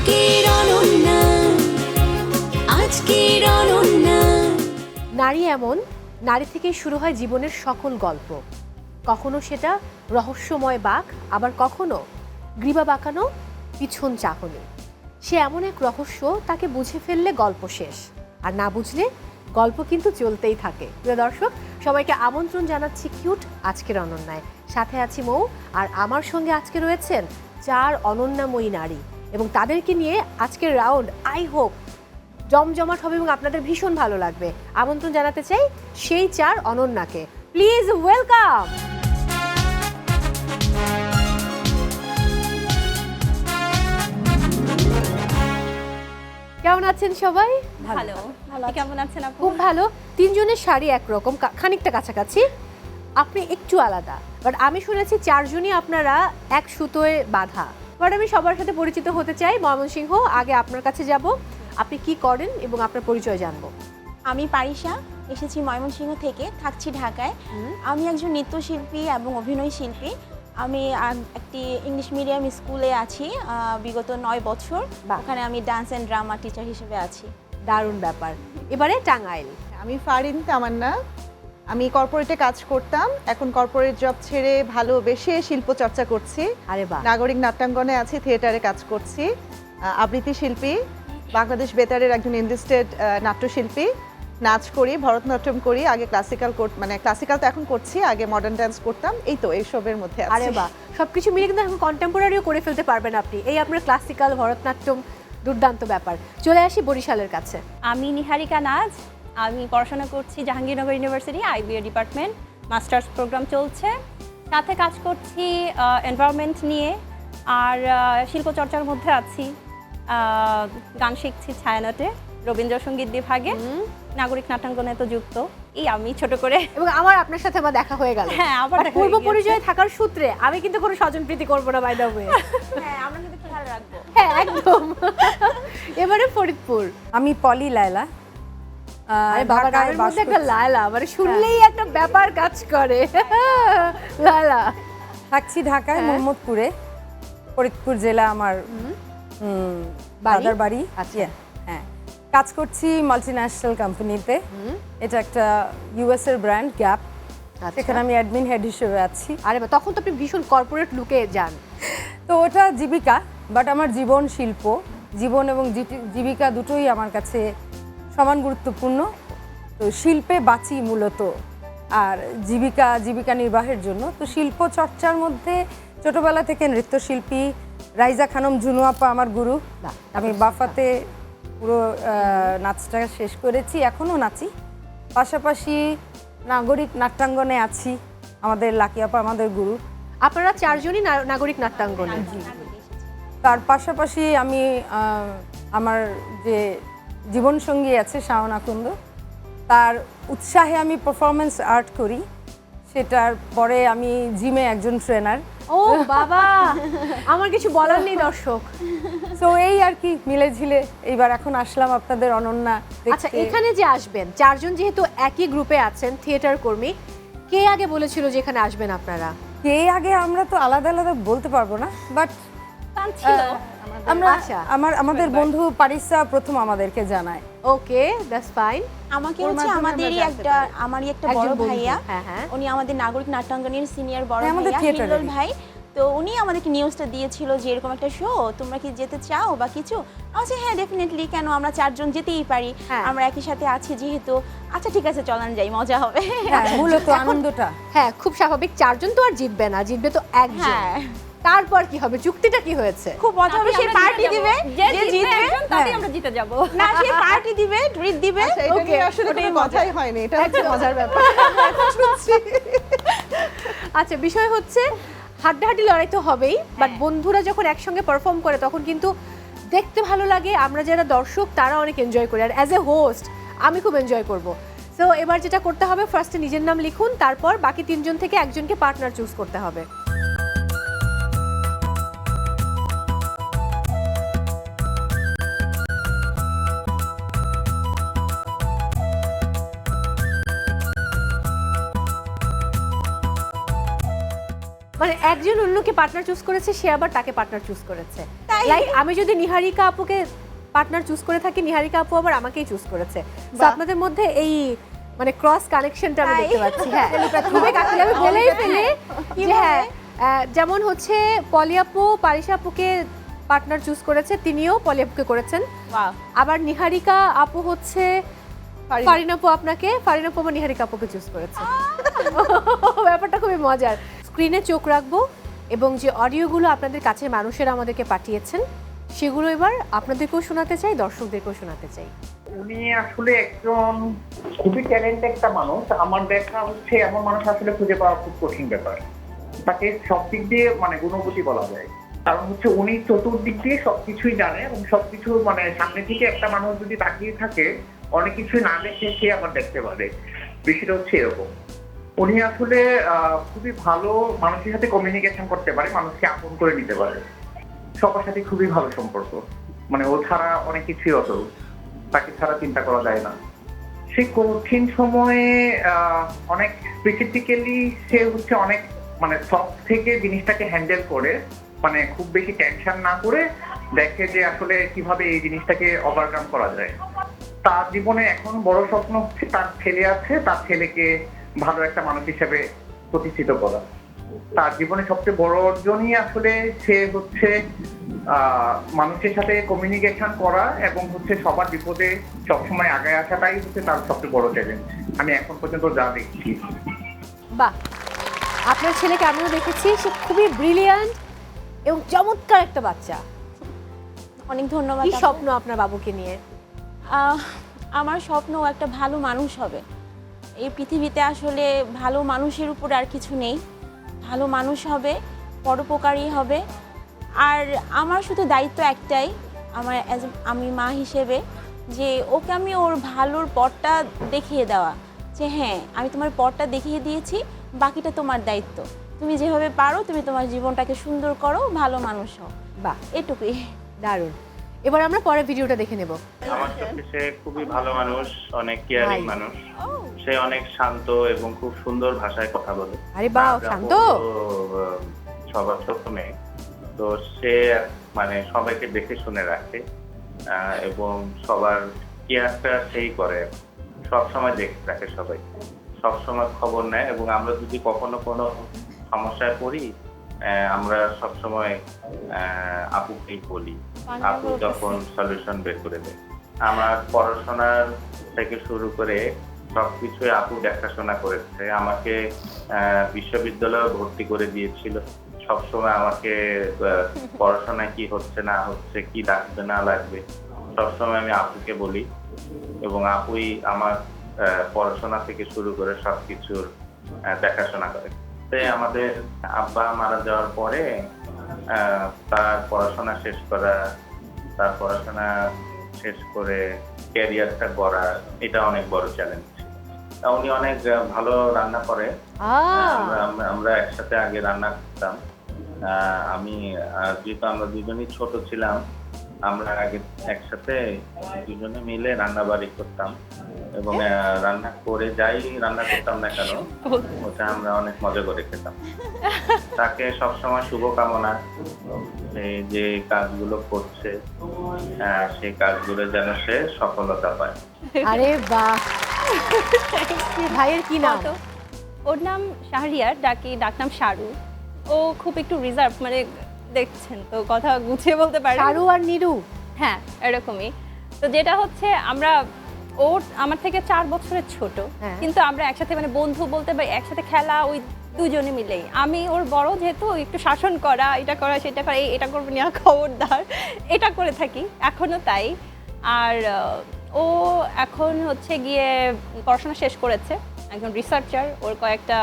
আজকের অনন্যা, আজকের অনন্যা। নারী এমন, নারী থেকেই শুরু হয় জীবনের সকল গল্প। কখনো সেটা রহস্যময় বাঁক, আবার কখনো গ্রীবা বাঁকানো পিছন চাহনি। সে এমন এক রহস্য, তাকে বুঝে ফেললে গল্প শেষ, আর না বুঝলে গল্প কিন্তু চলতেই থাকে। প্রিয় দর্শক, সবাইকে আমন্ত্রণ জানাচ্ছি কিউট আজকের অনন্যায়। সাথে আছি মৌ, আর আমার সঙ্গে আজকে রয়েছেন 4 অনন্যাময়ী নারী, এবং তাদেরকে নিয়ে আজকের রাউন্ড আই হোপ জমজমাট হবে এবং আপনাদের ভীষণ ভালো লাগবে। আমন্ত্রণ জানাতে চাই সেই 4 অনন্যাকে। Please welcome. কেমন আছেন সবাই? ভালো ভালো। কেমন আছেন আপু? খুব ভালো। তিনজনের শাড়ি একরকম, খানিকটা কাছাকাছি, আপনি একটু আলাদা। বাট আমি শুনেছি 4 জনই আপনারা এক সুতোয় বাঁধা। বাট আমি সবার সাথে পরিচিত হতে চাই। ময়মনসিংহ, আগে আপনার কাছে যাব। আপনি কি করেন এবং আপনার পরিচয় জানবো। আমি পারিশা, এসেছি ময়মনসিংহ থেকে, থাকছি ঢাকায়। আমি একজন নৃত্যশিল্পী এবং অভিনয় শিল্পী। আমি একটি ইংলিশ মিডিয়াম স্কুলে আছি বিগত 9 বছর। ওখানে আমি ডান্স অ্যান্ড ড্রামা টিচার হিসেবে আছি। দারুণ ব্যাপার। এবারে টাঙ্গাইল। আমি ফারিন তামান্না। আমি কর্পোরেটে কাজ করতাম, এখন কর্পোরেট জব ছেড়ে ভালোবেসে শিল্প চর্চা করছি। আরে বাহ। নাগরিক নাট্যাঙ্গনে আছি, থিয়েটারে কাজ করছি। আবৃত্তি শিল্পী, বাংলাদেশ বেতারের একজন এনলিস্টেড নাট্যশিল্পী। নাচ করি, ভরতনাট্যম করি। আগে ক্লাসিক্যাল তো এখন করছি, আগে মডার্ন ডান্স করতাম। এই তো এইসবের মধ্যে আছি। আরে বাহ, সবকিছু মিলে কিন্তু এখন কন্টেম্পোরারিও করে ফেলতে পারবেন আপনি। এই আপনার ক্লাসিক্যাল, ভরতনাট্যম, দুর্দান্ত ব্যাপার। চলে আসি বরিশালের কাছে। আমি নিহারিকা নাজ। আমি পড়াশোনা করছি Jahangirnagar university IBA department, masters program চলছে। সাথে কাজ করছি এনভায়রনমেন্ট নিয়ে, আর শিল্পচর্চার মধ্যে আছি। গান শিখছি ছায়ানটে, রবীন্দ্রসঙ্গীত বিভাগে, নাগরিক নাট্যাঙ্গনে তো যুক্ত। এই আমি ছোট করে, এবং আপনার সাথে আমার দেখা হয়ে গেল। হ্যাঁ, আবার দেখা পূর্ব হয়ে গিয়েছে। পরিচয় থাকার সূত্রে আমি কিন্তু কোনো স্বজনপ্রীতি করবো না, বাই দ্য ওয়ে। হ্যাঁ, আমরা কিন্তু খেয়াল রাখবো। হ্যাঁ, একদম। এবারে ফরিদপুর। আমি পলি লায়লা। আরে বাবা, ঢাকায় গানের বাস মধ্যে একটা করছি। লায়লা, মানে শুনলেই একটা ব্যাপার কাজ করে। লায়লা। থাকছি ঢাকায় মোহাম্মদপুরে, ফরিদপুর জেলা আমার বাড়ি? দাদার বাড়ি। আচ্ছা। Yeah, হ্যাঁ, কাজ করছি মাল্টিন্যাশনাল কোম্পানিতে। এটা একটা ইউএস এর ব্র্যান্ড গ্যাপ। সেখানে আমি অ্যাডমিন হেড হিসেবে আছি। আরে বাহ, তখন তো আপনি ভীষণ কর্পোরেট লুকে যান। তো ওটা জীবিকা, বাট আমার জীবন শিল্প, জীবন এবং জীবিকা দুটোই আমার কাছে সমান গুরুত্বপূর্ণ। তো শিল্পে বাঁচি মূলত, আর জীবিকা নির্বাহের জন্য। তো শিল্প চর্চার মধ্যে ছোটবেলা থেকে নৃত্যশিল্পী, রাইজা খানম ঝুনু আপা আমার গুরু। আমি বাফাতে পুরো নাচটা শেষ করেছি, এখনও নাচি। পাশাপাশি নাগরিক নাট্যাঙ্গনে আছি, আমাদের লাকি আপা আমাদের গুরু। আপনারা 4 জনই নাগরিক নাট্যাঙ্গনে। তার পাশাপাশি আমি আমার যে জীবনসঙ্গী আছে শাওন আকুন্দ, তার উৎসাহে আমি পারফরমেন্স আর্ট করি। সেটার পরে আমি জিমে একজন ট্রেনার। ও বাবা, আমার কিছু বলার নেই দর্শক। তো এই আর কি মিলে ঝিলে এইবার এখন আসলাম আপনাদের অনন্যা দেখতে। আচ্ছা, এখানে যে আসবেন 4 জন, যেহেতু একই গ্রুপে আছেন, থিয়েটার কর্মী, কে আগে বলেছিল যে এখানে আসবেন আপনারা? কে আগে আমরা তো আলাদা আলাদা বলতে পারবো না, বাট গান ছিল। আমরা আচ্ছা। আমাদের বন্ধু পারিসা প্রথম আমাদেরকে জানায়। ওকে, দ্যাটস ফাইন। আমাকে ওর হচ্ছে মাধ্যমে আমরা জানতে পারি। আমারই একটা একজন বড় বন্ধু। ভাইয়া। হ্যাঁ, হ্যাঁ। উনি আমাদের নাগরিক নাট্যাঙ্গনের সিনিয়র বড় হ্যাঁ, আমাদের ভাইয়া, থিয়েটারেরই। হিল্লোল ভাই। তো উনি আমাদেরকে নিউজটা দিয়েছিল যে এরকম একটা শো, তোমরা কি যেতে চাও বা কিছু? আচ্ছা, হ্যাঁ ডেফিনেটলি, কেন, আমরা 4 জন যেতেই পারি। হ্যাঁ। আমরা একই সাথে আছি যেহেতু। আচ্ছা ঠিক আছে, চলেন যাই, মজা হবে। হ্যাঁ, মূলত আনন্দটা। হ্যাঁ, খুব স্বাভাবিক। 4 জন তো আর জিতবে না, জিতবে তো একজন। হ্যাঁ। তারপর কি হবে? চুক্তিটা কি হয়েছে? খুব মজা হবে, সে পার্টি দিবে, যে জিতবে তাতেই আমরা জিতে যাব। না, সে পার্টি দিবে, ট্রিট দিবে। আচ্ছা, এটা নিয়ে Okay, আসলে ওটাই কোনো মজা। কথাই হয়নি, এটা হচ্ছে মজার ব্যাপার। আচ্ছা, বিষয় হচ্ছে হাড্ডাহাড্ডি লড়াই তো হবেই, বাট বন্ধুরা যখন একসঙ্গে পারফর্ম করে তখন কিন্তু দেখতে ভালো লাগে। আমরা যারা দর্শক তারা অনেক এনজয় করি, আর অ্যাজ এ হোস্ট আমি খুব এনজয় করব। সো এবার যেটা করতে হবে, ফার্স্টে নিজের নাম লিখুন, তারপর বাকি 3 জন থেকে একজনকে পার্টনার চুজ করতে হবে। মানে একজন অন্যকে পার্টনার চুজ করেছে, সে আবার তাকে পার্টনার চুজ করেছে। লাইক আমি যদি নিহারিকা আপুকে পার্টনার চুজ করে থাকি, নিহারিকা আপু আবার আমাকেই চুজ করেছে। তো আপনাদের মধ্যে এই মানে ক্রস কানেকশনটা আমি দেখতে পাচ্ছি। হ্যাঁ, খুবই কাকুলি। আমি বলেই ফেলি যে হ্যাঁ, যেমন হচ্ছে পলি আপু পারিশা আপুকে পার্টনার চুজ করেছে, তিনিও পলি আপুকে করেছেন। বাহ, আবার নিহারিকা আপু হচ্ছে ফারিন আপু আপনাকে, ফারিন আপু আবার নিহারিকা আপুকে চুজ করেছে। ব্যাপারটা খুবই মজার। স্ক্রিনে চোখ রাখবো এবং যে অডিওগুলো আপনাদের কাছে মানুষেরা আমাদেরকে পাঠিয়েছেন সেগুলো এবার আপনাদেরকেও শোনাতে চাই, দর্শকদেরকেও শোনাতে চাই। উনি আসলে একজন খুবই ট্যালেন্ট একটা মানুষ। আমার দেখা হচ্ছে এমন মানুষ আসলে খুঁজে পাওয়া খুব কঠিন ব্যাপার। তাকে সব দিক দিয়ে মানে গুণবতী বলা যায়। কারণ হচ্ছে উনি চতুর্দিক দিয়ে সবকিছুই জানে এবং সবকিছু মানে সামনে থেকে একটা মানুষ যদি তাকিয়ে থাকে অনেক কিছুই না দেখে সে আবার দেখতে পারে। বিষয়টা হচ্ছে এরকম। উনি আসলে খুবই ভালো মানুষের সাথে কমিউনিকেশন করতে পারে, মানুষকে আপন করে নিতে পারে। সবার সাথে খুবই ভালো সম্পর্ক, মানে ও ছাড়া অনেক কিছুই অচল, তাকে ছাড়া চিন্তা করা যায় না। সে কঠিন সময়ে অনেক স্পেসিফিক্যালি সে হচ্ছে অনেক মানে সফট থেকে জিনিসটাকে হ্যান্ডেল করে, মানে খুব বেশি টেনশন না করে দেখে যে আসলে কিভাবে এই জিনিসটাকে ওভারকাম করা যায়। তার জীবনে এখন বড় স্বপ্ন হচ্ছে তার ছেলে আছে, তার ছেলেকে ভালো একটা মানুষ হিসেবে প্রতিষ্ঠিত করা। তার জীবনে সবচেয়ে বড় অর্জনই আসলে সে হচ্ছে মানুষের সাথে কমিউনিকেশন করা এবং হচ্ছে সবার বিপদে সবসময় আগে আসাটাই হচ্ছে তার সবচেয়ে বড় চ্যালেঞ্জ আমি এখন পর্যন্ত যা দেখছি। বাহ, আপনার ছেলেকে আমিও দেখেছি, সে খুবই ব্রিলিয়ান্ট এবং চমৎকার একটা বাচ্চা। অনেক ধন্যবাদ। কি আপু। স্বপ্ন আপনার বাবুকে নিয়ে? আমার স্বপ্ন ও একটা ভালো মানুষ হবে। এই পৃথিবীতে আসলে ভালো মানুষের উপর আর কিছু নেই। ভালো মানুষ হবে, পরোপকারী হবে। আর আমার শুধু দায়িত্ব একটাই, আমি মা হিসেবে, যে ওকে আমি ওর ভালোর পথটা দেখিয়ে দেওয়া, যে হ্যাঁ আমি তোমার পথটা দেখিয়ে দিয়েছি, বাকিটা তোমার দায়িত্ব। তুমি যেভাবে পারো তুমি তোমার জীবনটাকে সুন্দর করো, ভালো মানুষ হও। বাহ, এটুকুই। দারুণ। এবার আমরা পরের ভিডিওটা দেখে নেব। আমার চোখে সে খুবই ভালো মানুষ, অনেক কেয়ারিং ভাই। মানুষ। সে অনেক শান্ত এবং খুব সুন্দর ভাষায় কথা বলে। আরে বাহ, আমরা শান্ত। সবার ছোট মেয়ে, তো সে মানে সবাইকে দেখে শুনে রাখে এবং সবার কেয়ারটা সেই করে, সবসময় দেখে রাখে সবাই, সবসময় খবর নেয়। এবং আমরা যদি কখনো কোনো সমস্যায় পড়ি আমরা সবসময় আপুকেই বলি, আপু তখন সলিউশন বের করে দেয়। আমার পড়াশোনার থেকে শুরু করে সবকিছু আপু দেখাশোনা করেছে। আমাকে বিশ্ববিদ্যালয়ে ভর্তি করে দিয়েছিল। সবসময় আমাকে পড়াশোনায় কি হচ্ছে না হচ্ছে, কি লাগবে না লাগবে সবসময় আমি আপুকে বলি এবং আপুই আমার পড়াশোনা থেকে শুরু করে সবকিছুর দেখাশোনা করে। আমাদের আব্বা মারা যাওয়ার পরে তার পড়াশোনা শেষ করে ক্যারিয়ারটা গড়া, এটা অনেক বড় চ্যালেঞ্জ ছিল। উনি অনেক ভালো রান্না করে। আমরা একসাথে আগে রান্না করতাম। যেহেতু আমরা দুজনই ছোট ছিলাম, আমরা আগে একসাথে দুজনে মিলে রান্না বাড়ি করতাম এবং রান্না করে যাই রান্না করতাম না কেন ওটা আমরা অনেক মজা করে খেতাম। তাকে সবসময় শুভকামনা, যে কাজগুলো করছে সেই কাজগুলো যেন সে সফলতা পায়। আরে বাহ, ভাইয়ের কি নাম? ওর নাম শাহরিয়ার, ডাকনাম শারু। ও খুব একটু রিজার্ভ, মানে দেখছেন তো কথা গুছিয়ে বলতে পারে। শারু আর নিরু? হ্যাঁ, এরকমই। তো যেটা হচ্ছে ও আমার থেকে 4 বছরের ছোট, কিন্তু আমরা একসাথে মানে বন্ধু বলতে পারি, একসাথে খেলা ওই দুজনে মিলেই। আমি ওর বড়, যেহেতু একটু শাসন করা, এটা করা সেটা করা, এটা করবো না খবরদার, এটা করে থাকি, এখনো তাই। আর ও এখন হচ্ছে গিয়ে পড়াশোনা শেষ করেছে, একজন রিসার্চার। ওর কয়েকটা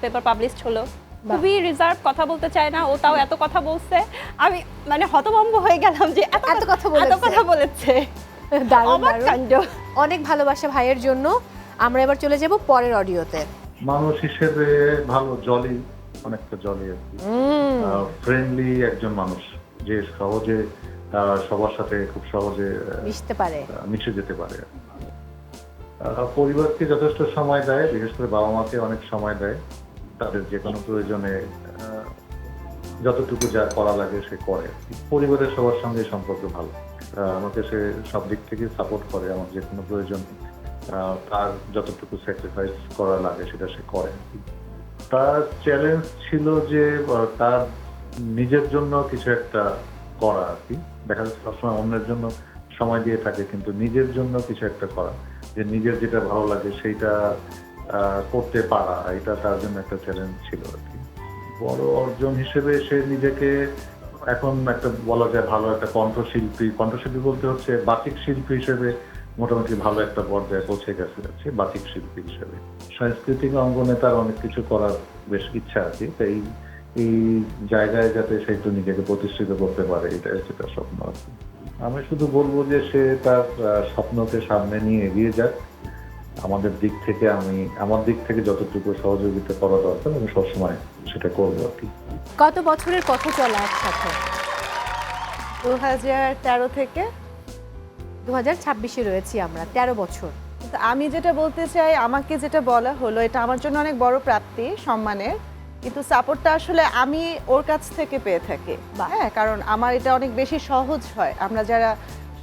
পেপার পাবলিশড হলো। খুবই রিজার্ভ, কথা বলতে চায় না, ও তাও এত কথা বলছে। আমি মানে হতভম্ব হয়ে গেলাম যে এত কথা বলেছে। দারুণ দারুণ, অনেক ভালোবাসা ভাইয়ের জন্য। আমরা এবার চলে যাব পরের অডিওতে। মানুষ হিসেবে ভালো, জলি, অনেকটা জলি আর কি, ফ্রেন্ডলি একজন মানুষ, যে সহজে সবার সাথে খুব সহজে মিশে যেতে পারে। পরিবারকে যথেষ্ট সময় দেয়, বিশেষ করে বাবা মাকে অনেক সময় দেয়, তাদের যে কোনো প্রয়োজনে যতটুকু যা করা লাগে সে করে। পরিবারের সবার সঙ্গে সম্পর্ক ভালো, আমাকে সে সব দিক থেকে সাপোর্ট করে, আমার যে কোনো প্রয়োজন তার যতটুকু স্যাক্রিফাইস করা লাগে সেটা সে করে। তার চ্যালেঞ্জ ছিল যে তার নিজের জন্য কিছু একটা করা আর কি। দেখা যাচ্ছে সবসময় অন্যের জন্য সময় দিয়ে থাকে, কিন্তু নিজের জন্য কিছু একটা করা, যে নিজের যেটা ভালো লাগে সেইটা করতে পারা, এটা তার জন্য একটা চ্যালেঞ্জ ছিল আর কি। বড় অর্জন হিসেবে সে নিজেকে এখন একটা বলা যায় ভালো একটা কণ্ঠশিল্পী বলতে হচ্ছে বাচিক শিল্পী হিসেবে মোটামুটি ভালো একটা পর্যায়ে পৌঁছে গেছে বাচিক শিল্পী হিসেবে। সাংস্কৃতিক অঙ্গনে তার অনেক কিছু করার বেশ ইচ্ছা আছে, তাই এই জায়গায় যাতে সে একটু নিজেকে প্রতিষ্ঠিত করতে পারে, এটা হচ্ছে তার স্বপ্ন আর কি। আমি শুধু বলবো যে সে তার স্বপ্নকে সামনে নিয়ে এগিয়ে যাক। আমার দিক থেকে যতটুকু সহযোগিতা করা দরকার আমি সবসময় সেটা করবো আর কি। কত বছরের কথা চলা একসাথে? 2013 থেকে 2026-এ রয়েছি আমরা, 13 বছর। কিন্তু আমি যেটা বলতে চাই, আমাকে যেটা বলা হলো এটা আমার জন্য অনেক বড় প্রাপ্তি, সম্মানের, কিন্তু সাপোর্টটা আসলে আমি ওর কাছ থেকে পেয়ে থাকি। হ্যাঁ, কারণ আমার এটা অনেক বেশি সহজ হয়। আমরা যারা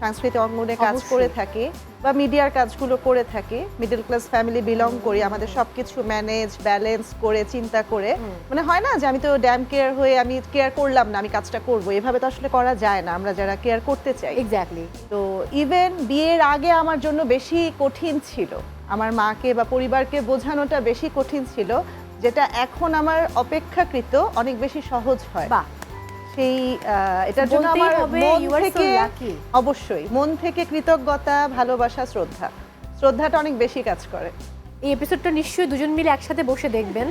সাংস্কৃতিক অঙ্গনে কাজ করে থাকি বা মিডিয়ার কাজগুলো করে থাকি, মিডল ক্লাস ফ্যামিলি বিলং করি, আমাদের সবকিছু ম্যানেজ ব্যালেন্স করে চিন্তা করে, মানে হয় না যে আমি তো ড্যাম কেয়ার হয়ে আমি কেয়ার করলাম না, আমি কাজটা করব, এভাবে তো আসলে করা যায় না আমরা যারা কেয়ার করতে চাই। এক্স্যাক্টলি। তো ইভেন বিয়ের আগে আমার জন্য বেশি কঠিন ছিল, আমার মাকে বা পরিবারকে বোঝানোটা বেশি কঠিন ছিল, যেটা এখন আমার অপেক্ষাকৃত অনেক বেশি সহজ হয়। বাহ, সেই এটার জন্য আমার মন থেকে অবশ্যই মন থেকে কৃতজ্ঞতা, ভালোবাসা, শ্রদ্ধাটা অনেক বেশি কাজ করে। এই এপিসোডটা নিশ্চয়ই দুজন মিলে একসাথে বসে দেখবেন।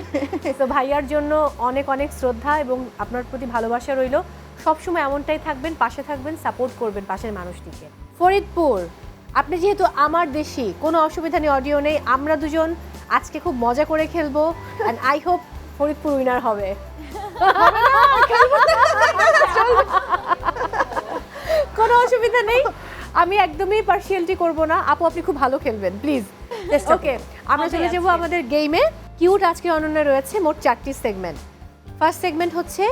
তো ভাইয়ার জন্য অনেক অনেক শ্রদ্ধা এবং আপনার প্রতি ভালোবাসা রইল। সবসময় এমনটাই থাকবেন, পাশে থাকবেন, সাপোর্ট করবেন পাশের মানুষটিকে। ফরিদপুর, আপনি যেহেতু আমার দেশি, কোনো অসুবিধা নেই, অডিও নেই, আমরা দুজন আজকে খুব মজা করে খেলবো, and I hope Faridpur winner হবে। কোনো অসুবিধা নেই, আমি একদমই পার্সিয়ালিটি করব না। আপু, আপনি খুব ভালো খেলবেন, প্লিজ। ওকে, আমরা চলে যাবো আমাদের গেমে। কিউট আজকে অনন্যা রয়েছে মোট 4টি সেগমেন্ট। ফার্স্ট সেগমেন্ট হচ্ছে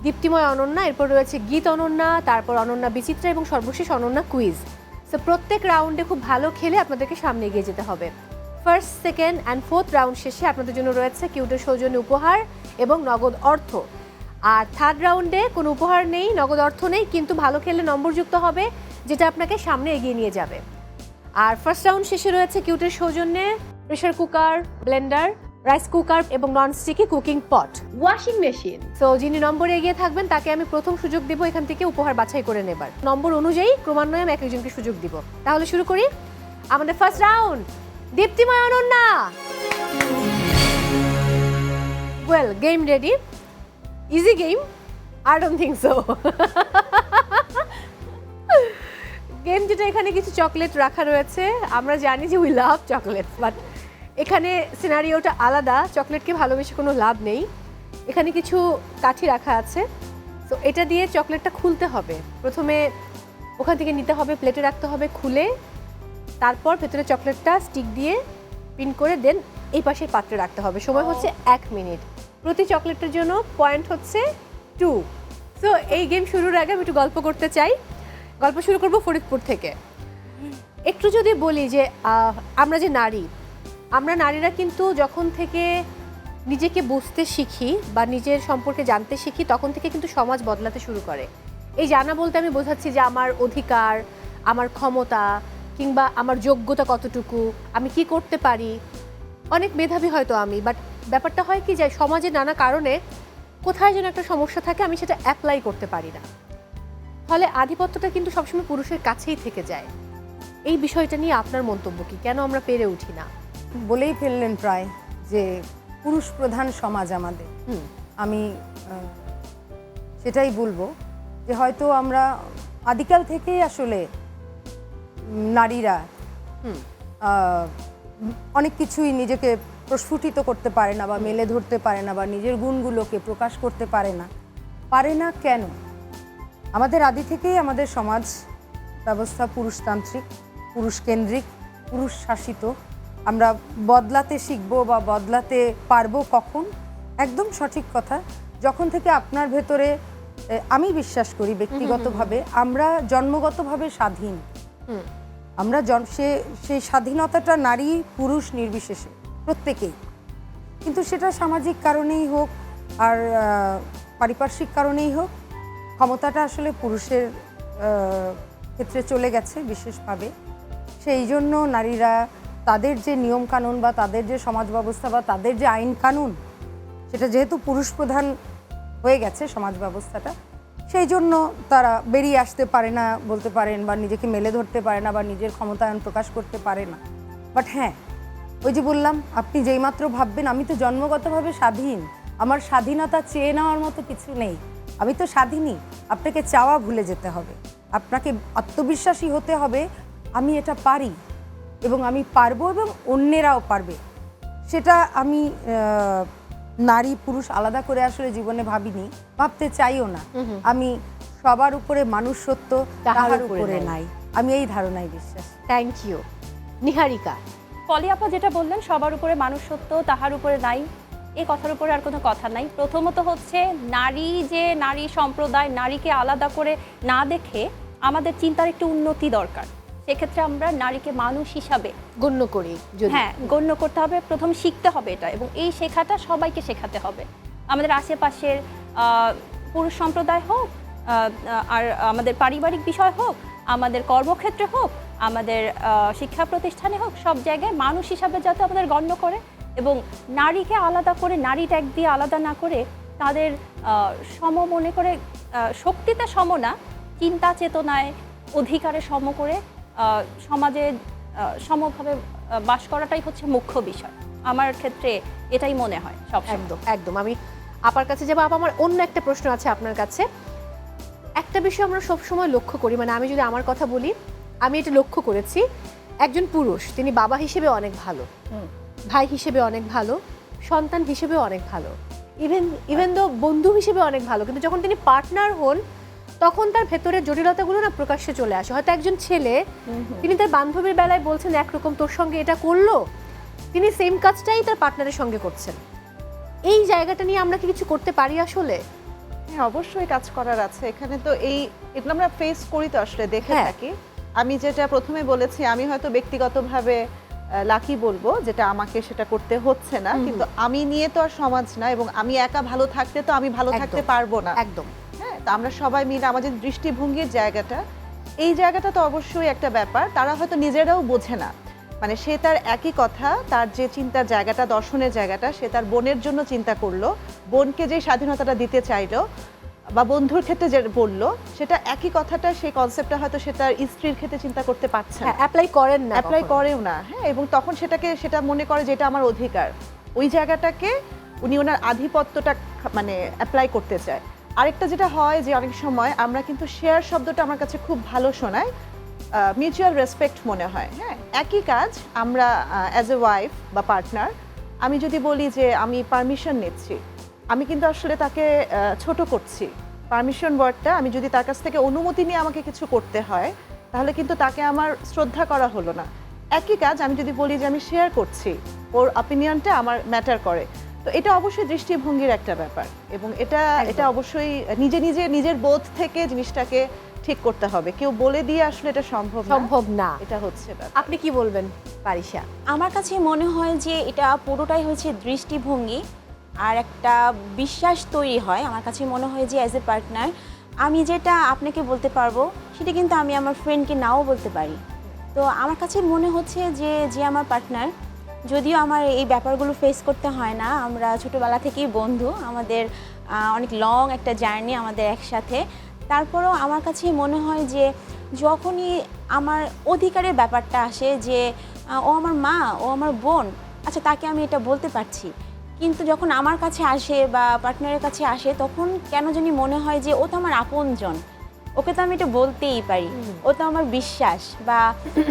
দীপ্তিময় অনন্যা, এরপর রয়েছে গীত অনন্যা, তারপর অনন্যা বিচিত্রা এবং সর্বশেষ অনন্যা কুইজ। সো প্রত্যেক রাউন্ডে খুব ভালো খেলে আপনাদেরকে সামনে এগিয়ে যেতে হবে। First, second and fourth round শেষে আপনাদের জন্য রয়েছে কিউটের সৌজন্য উপহার এবং নগদ অর্থ। আর থার্ড রাউন্ডে কোনো উপহার নেই, নগদ অর্থ নেই, কিন্তু ভালো খেললে নম্বরযুক্ত হবে, যেটা আপনাকে সামনে এগিয়ে নিয়ে যাবে। আর ফার্স্ট রাউন্ড শেষে রয়েছে কিউটের সৌজন্যে pressure cooker, blender, rice cooker এবং nonsticky cooking pot, washing machine. So যিনি নম্বরে এগিয়ে থাকবেন তাকে আমি প্রথম সুযোগ দিব এখান থেকে উপহার বাছাই করে নেবার। নম্বর অনুযায়ী ক্রমান্বয়ে আমি একজনকে সুযোগ দিব। তাহলে শুরু করি আমাদের first round. দীপ্তিময় Ananya, well, game ready? Easy game? I don't think so. Game যেটা, এখানে কিছু চকলেট রাখা রয়েছে। আমরা জানি যে উই লাভ চকলেট, বাট এখানে সিনারিওটা আলাদা। চকলেটকে ভালোবেসে কোনো লাভ নেই। এখানে কিছু কাঠি রাখা আছে, তো এটা দিয়ে চকলেটটা খুলতে হবে। প্রথমে ওখান থেকে নিতে হবে, প্লেটে রাখতে হবে, খুলে তারপর ভেতরে চকলেটটা স্টিক দিয়ে পিন করে দেন এই পাশের পাত্রে রাখতে হবে। সময় হচ্ছে 1 মিনিট। প্রতি চকলেটের জন্য পয়েন্ট হচ্ছে 2। সো এই গেম শুরুর আগে আমি একটু গল্প করতে চাই। গল্প শুরু করব ফরিদপুর থেকে। একটু যদি বলি যে আমরা যে নারী, আমরা নারীরা কিন্তু যখন থেকে নিজেকে বুঝতে শিখি বা নিজের সম্পর্কে জানতে শিখি, তখন থেকে কিন্তু সমাজ বদলাতে শুরু করে। এই জানা বলতে আমি বোঝাচ্ছি যে আমার অধিকার, আমার ক্ষমতা কিংবা আমার যোগ্যতা কতটুকু, আমি কি করতে পারি। অনেক মেধাবী হয়তো আমি, বাট ব্যাপারটা হয় কি যে সমাজের নানা কারণে কোথায় যেন একটা সমস্যা থাকে, আমি সেটা অ্যাপ্লাই করতে পারি না। ফলে আধিপত্যটা কিন্তু সবসময় পুরুষের কাছেই থেকে যায়। এই বিষয়টা নিয়ে আপনার মন্তব্য কি? কেন আমরা পেরে উঠি না? বলেই ফেললেন প্রায় যে পুরুষ প্রধান সমাজ আমাদের। আমি সেটাই বলবো যে হয়তো আমরা আদিকাল থেকেই আসলে নারীরা অনেক কিছুই নিজেকে প্রস্ফুটিত করতে পারে না বা মেলে ধরতে পারে না বা নিজের গুণগুলোকে প্রকাশ করতে পারে না কেন? আমাদের আদি থেকেই আমাদের সমাজ ব্যবস্থা পুরুষতান্ত্রিক, পুরুষকেন্দ্রিক, পুরুষ শাসিত। আমরা বদলাতে শিখবো বা বদলাতে পারবো কখন? একদম সঠিক কথা, যখন থেকে আপনার ভেতরে আমি বিশ্বাস করি ব্যক্তিগতভাবে আমরা জন্মগতভাবে স্বাধীন। আমরা সেই স্বাধীনতাটা নারী পুরুষ নির্বিশেষে প্রত্যেকেই, কিন্তু সেটা সামাজিক কারণেই হোক আর পারিপার্শ্বিক কারণেই হোক, ক্ষমতাটা আসলে পুরুষের ক্ষেত্রে চলে গেছে বিশেষভাবে। সেই জন্য নারীরা তাদের যে নিয়মকানুন বা তাদের যে সমাজ ব্যবস্থা বা তাদের যে আইন কানুন, সেটা যেহেতু পুরুষ প্রধান হয়ে গেছে সমাজ ব্যবস্থাটা, সেই জন্য তারা বেরিয়ে আসতে পারে না বলতে পারেন, বা নিজেকে মেলে ধরতে পারে না, বা নিজের ক্ষমতায়ন প্রকাশ করতে পারে না। বাট হ্যাঁ, ওই যে বললাম, আপনি যেইমাত্র ভাববেন আমি তো জন্মগতভাবে স্বাধীন, আমার স্বাধীনতা চেয়ে নেওয়ার মতো কিছু নেই, আমি তো স্বাধীনই, আপনাকে চাওয়া ভুলে যেতে হবে, আপনাকে আত্মবিশ্বাসী হতে হবে আমি এটা পারি এবং আমি পারবো এবং অন্যেরাও পারবে। সেটা আমি নারী পুরুষ আলাদা করে আসলে জীবনে ভাবিনি, ভাবতে চাইও না। আমি সবার উপরে মানুষ সত্য, তাহার উপরে নাই, আমি এই ধারণায় বিশ্বাস। Thank you. নিহারিকা, পলি আপা যেটা বললেন, সবার উপরে মানুষ সত্য, তাহার উপরে নাই, এই কথার উপরে আর কোনো কথা নাই। প্রথমত হচ্ছে নারী সম্প্রদায় নারীকে আলাদা করে না দেখে আমাদের চিন্তার একটু উন্নতি দরকার। সেক্ষেত্রে আমরা নারীকে মানুষ হিসাবে গণ্য করি, হ্যাঁ গণ্য করতে হবে, প্রথম শিখতে হবে এটা, এবং এই শেখাটা সবাইকে শেখাতে হবে। আমাদের আশেপাশের পুরুষ সম্প্রদায় হোক, আর আমাদের পারিবারিক বিষয় হোক, আমাদের কর্মক্ষেত্রে হোক, আমাদের শিক্ষা প্রতিষ্ঠানে হোক, সব জায়গায় মানুষ হিসাবে যাতে আমাদের গণ্য করে, এবং নারীকে আলাদা করে, নারী ট্যাগ দিয়ে আলাদা না করে, তাদের সম মনে করে, শক্তিতে সম না, চিন্তা চেতনায় অধিকারে সম করে সমাজে সমভাবে বাস করাটাই হচ্ছে মুখ্য বিষয়। আমার ক্ষেত্রে এটাই মনে হয় সব। একদম একদম। আমি আপার কাছে যাবো। আপা, আমার অন্য একটা প্রশ্ন আছে আপনার কাছে। একটা বিষয় আমরা সবসময় লক্ষ্য করি, মানে আমি যদি আমার কথা বলি, আমি এটা লক্ষ্য করেছি, একজন পুরুষ তিনি বাবা হিসেবে অনেক ভালো, ভাই হিসেবে অনেক ভালো, সন্তান হিসেবে অনেক ভালো, ইভেন দো বন্ধু হিসেবে অনেক ভালো, কিন্তু যখন তিনি পার্টনার হন তখন তার ভেতরের জটিলতাগুলো না প্রকাশ্যে চলে আসে। হয়তো একজন ছেলে, তিনি তার বান্ধবীর বেলায় বলছেন একরকম, তোর সঙ্গে এটা করলো, তিনি সেম কাজটাই তার পার্টনারের সঙ্গে করছেন। এই জায়গাটা নিয়ে আমরা কি কিছু করতে পারি আসলে? হ্যাঁ, অবশ্যই কাজ করার আছে এখানে। তো এগুলো আমরা ফেস করি, তো আসলে দেখে থাকি। আমি যেটা প্রথমে বলেছি, আমি হয়তো ব্যক্তিগতভাবে লাকি বলবো, যেটা আমাকে সেটা করতে হচ্ছে না, কিন্তু আমি নিয়ে তো আর সমাজ না, এবং আমি একা ভালো থাকতে তো আমি ভালো থাকতে পারবো না। একদম। হ্যাঁ, তো আমরা সবাই মিলে আমাদের দৃষ্টিভঙ্গির জায়গাটা, এই জায়গাটা তো অবশ্যই একটা ব্যাপার। তারা হয়তো নিজেরাও বোঝে না, মানে সে তার একই কথা, তার যে চিন্তার জায়গাটা, দর্শনের জায়গাটা, সে তার বোনের জন্য চিন্তা করলো, বোনকে যে স্বাধীনতাটা দিতে চাইলো, বা বন্ধুর ক্ষেত্রে যে বললো, সেটা একই কথাটা, সেই কনসেপ্টটা হয়তো সে তার স্ত্রীর ক্ষেত্রে চিন্তা করতে পারছে না, অ্যাপ্লাই করেন না, অ্যাপ্লাই করেও না। হ্যাঁ, এবং তখন সেটা মনে করে যে এটা আমার অধিকার, ওই জায়গাটাকে উনি ওনার আধিপত্যটা মানে অ্যাপ্লাই করতে চায়। আরেকটা যেটা হয় যে অনেক সময় আমরা কিন্তু শেয়ার শব্দটা আমার কাছে খুব ভালো শোনায়, মিউচুয়াল রেসপেক্ট মনে হয়। হ্যাঁ, একই কাজ আমরা অ্যাজ এ ওয়াইফ বা পার্টনার, আমি যদি বলি যে আমি পারমিশন নিচ্ছি, আমি কিন্তু আসলে তাকে ছোট করছি। পারমিশন ওয়ার্ডটা, আমি যদি তার কাছ থেকে অনুমতি নিয়ে আমাকে কিছু করতে হয়, তাহলে কিন্তু তাকে আমার শ্রদ্ধা করা হলো না। একই কাজ আমি যদি বলি যে আমি শেয়ার করছি, ওর অপিনিয়নটা আমার ম্যাটার করে, তো এটা অবশ্যই দৃষ্টিভঙ্গির একটা ব্যাপার, এবং এটা অবশ্যই নিজের বোধ থেকে জিনিসটাকে ঠিক করতে হবে। কেউ বলে দিয়ে আসলে এটা সম্ভব না, এটা হচ্ছে ব্যাপার। আপনি কি বলবেন পারিশা? আমার কাছে মনে হয় যে এটা পুরোটাই হচ্ছে দৃষ্টিভঙ্গি আর একটা বিশ্বাস তৈরি হয়। আমার কাছে মনে হয় যে অ্যাজ এ পার্টনার আমি যেটা আপনাকে বলতে পারবো, সেটা কিন্তু আমি আমার ফ্রেন্ডকে নাও বলতে পারি। তো আমার কাছে মনে হচ্ছে যে আমার পার্টনার, যদিও আমার এই ব্যাপারগুলো ফেস করতে হয় না, আমরা ছোটোবেলা থেকেই বন্ধু, আমাদের অনেক লং একটা জার্নি আমাদের একসাথে, তারপরেও আমার কাছে মনে হয় যে যখনই আমার অধিকারের ব্যাপারটা আসে, যে ও আমার মা, ও আমার বোন, আচ্ছা তাকে আমি এটা বলতে পারছি, কিন্তু যখন আমার কাছে আসে বা পার্টনারের কাছে আসে, তখন কেন জানি মনে হয় যে ও তো আমার আপনজন, ওকে তো আমি এটা বলতেই পারি, ও তো আমার বিশ্বাস। বা